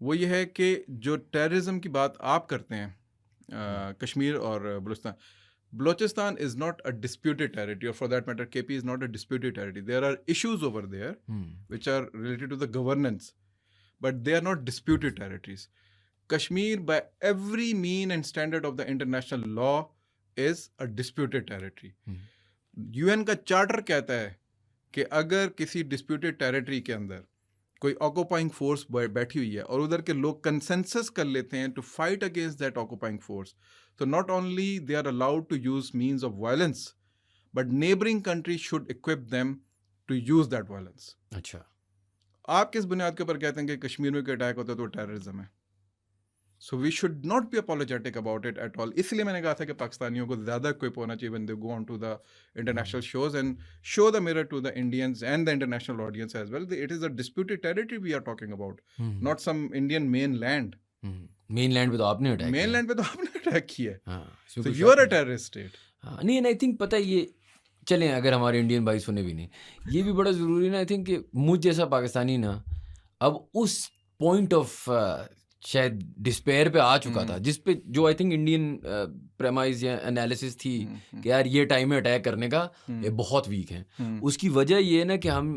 وہ یہ ہے کہ جو ٹیررزم کی بات آپ کرتے ہیں کشمیر اور Balochistan is not a disputed territory, اور for that matter KP is not a disputed territory. There are issues over there which are related to the governance, but they are not disputed territories. Kashmir by every mean and standard of the international law is a disputed territory. UN کا charter کہتا ہے کہ اگر کسی disputed territory کے اندر کوئی occupying force بیٹھی ہوئی ہے اور ادھر کے لوگ کنسنسس کر لیتے ہیں to fight against that occupying force, تو not only they are allowed to use means of violence, but neighbouring country should equip them to use that violence.
اچھا,
آپ کس بنیاد کے اوپر کہتے ہیں کہ کشمیر میں کوئی اٹیک ہوتا ہے تو ٹیررزم ہے؟ So we should not be apologetic about it at all. اس لیے میں نے کہا تھا کہ پاکستانیوں کو زیادہ اکوپ ہونا چاہیے when they go on to the international shows and show the mirror to the Indians and the international audience as well. It is a disputed territory we are talking about, not some Indian mainland.
Mainland پہ تو آپ نے attack
مین land پہ تو آپ نے attack کیا ہے.
ہاں,
So you are a terrorist state.
نہیں, آئی تھنک پتہ یہ چلیں اگر ہمارے انڈین بھائی سنے بھی نہیں, یہ بھی بڑا ضروری نا. آئی تھنک کہ مجھ جیسا پاکستانی نا اب اس پوائنٹ آف شاید ڈسپیئر پہ آ چکا تھا, جس پہ جو آئی تھنک انڈین پریمائز یا انالیسس تھی کہ یار یہ ٹائم ہے اٹیک کرنے کا, یہ بہت ویک ہیں. اس کی وجہ یہ ہے نا کہ ہم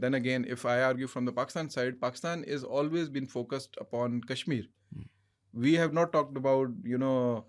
Then again, if I argue from the Pakistan side, Pakistan is always been focused upon Kashmir. We have not talked about,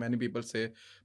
many people say,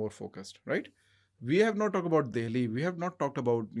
more focused, right? We have not talked about Delhi. We have not talked about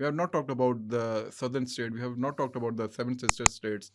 We have not talked about the southern state. We have not talked about the seven sister states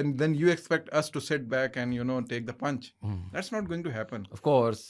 and then you expect us to sit back and take the punch. That's not going to happen,
of course.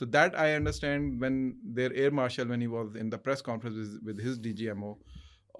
So that I understand when their air marshal, when he was in the press conference with his DGMO,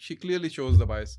she clearly shows the bias.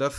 10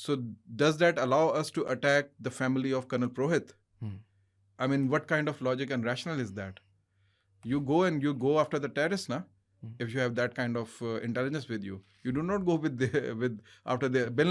So does that allow us to attack the family of Colonel Prohit? I mean, what kind of logic and rationale is that? You go after the terrorists, na? If you have that kind of intelligence with you, you do not go with after the Bin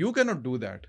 You cannot do that.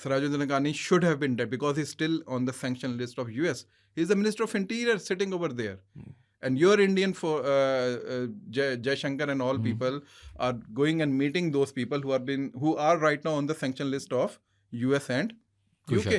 Sirajuddin Haqqani should have been dead because he's still on the sanction list of US. He's the Minister of Interior sitting over there. And your Indian Jai Shankar and all people are going and meeting those people who are right now on the sanction list of US and UK.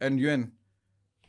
And UN.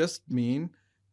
just mean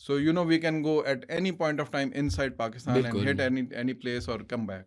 So we can go at any point of time inside Pakistan and hit any place or come back.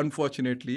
unfortunately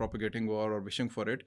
propagating war or wishing for it.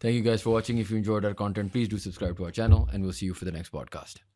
Thank you guys for watching. If you enjoyed our content, please do subscribe to our channel and we'll see you for the next podcast.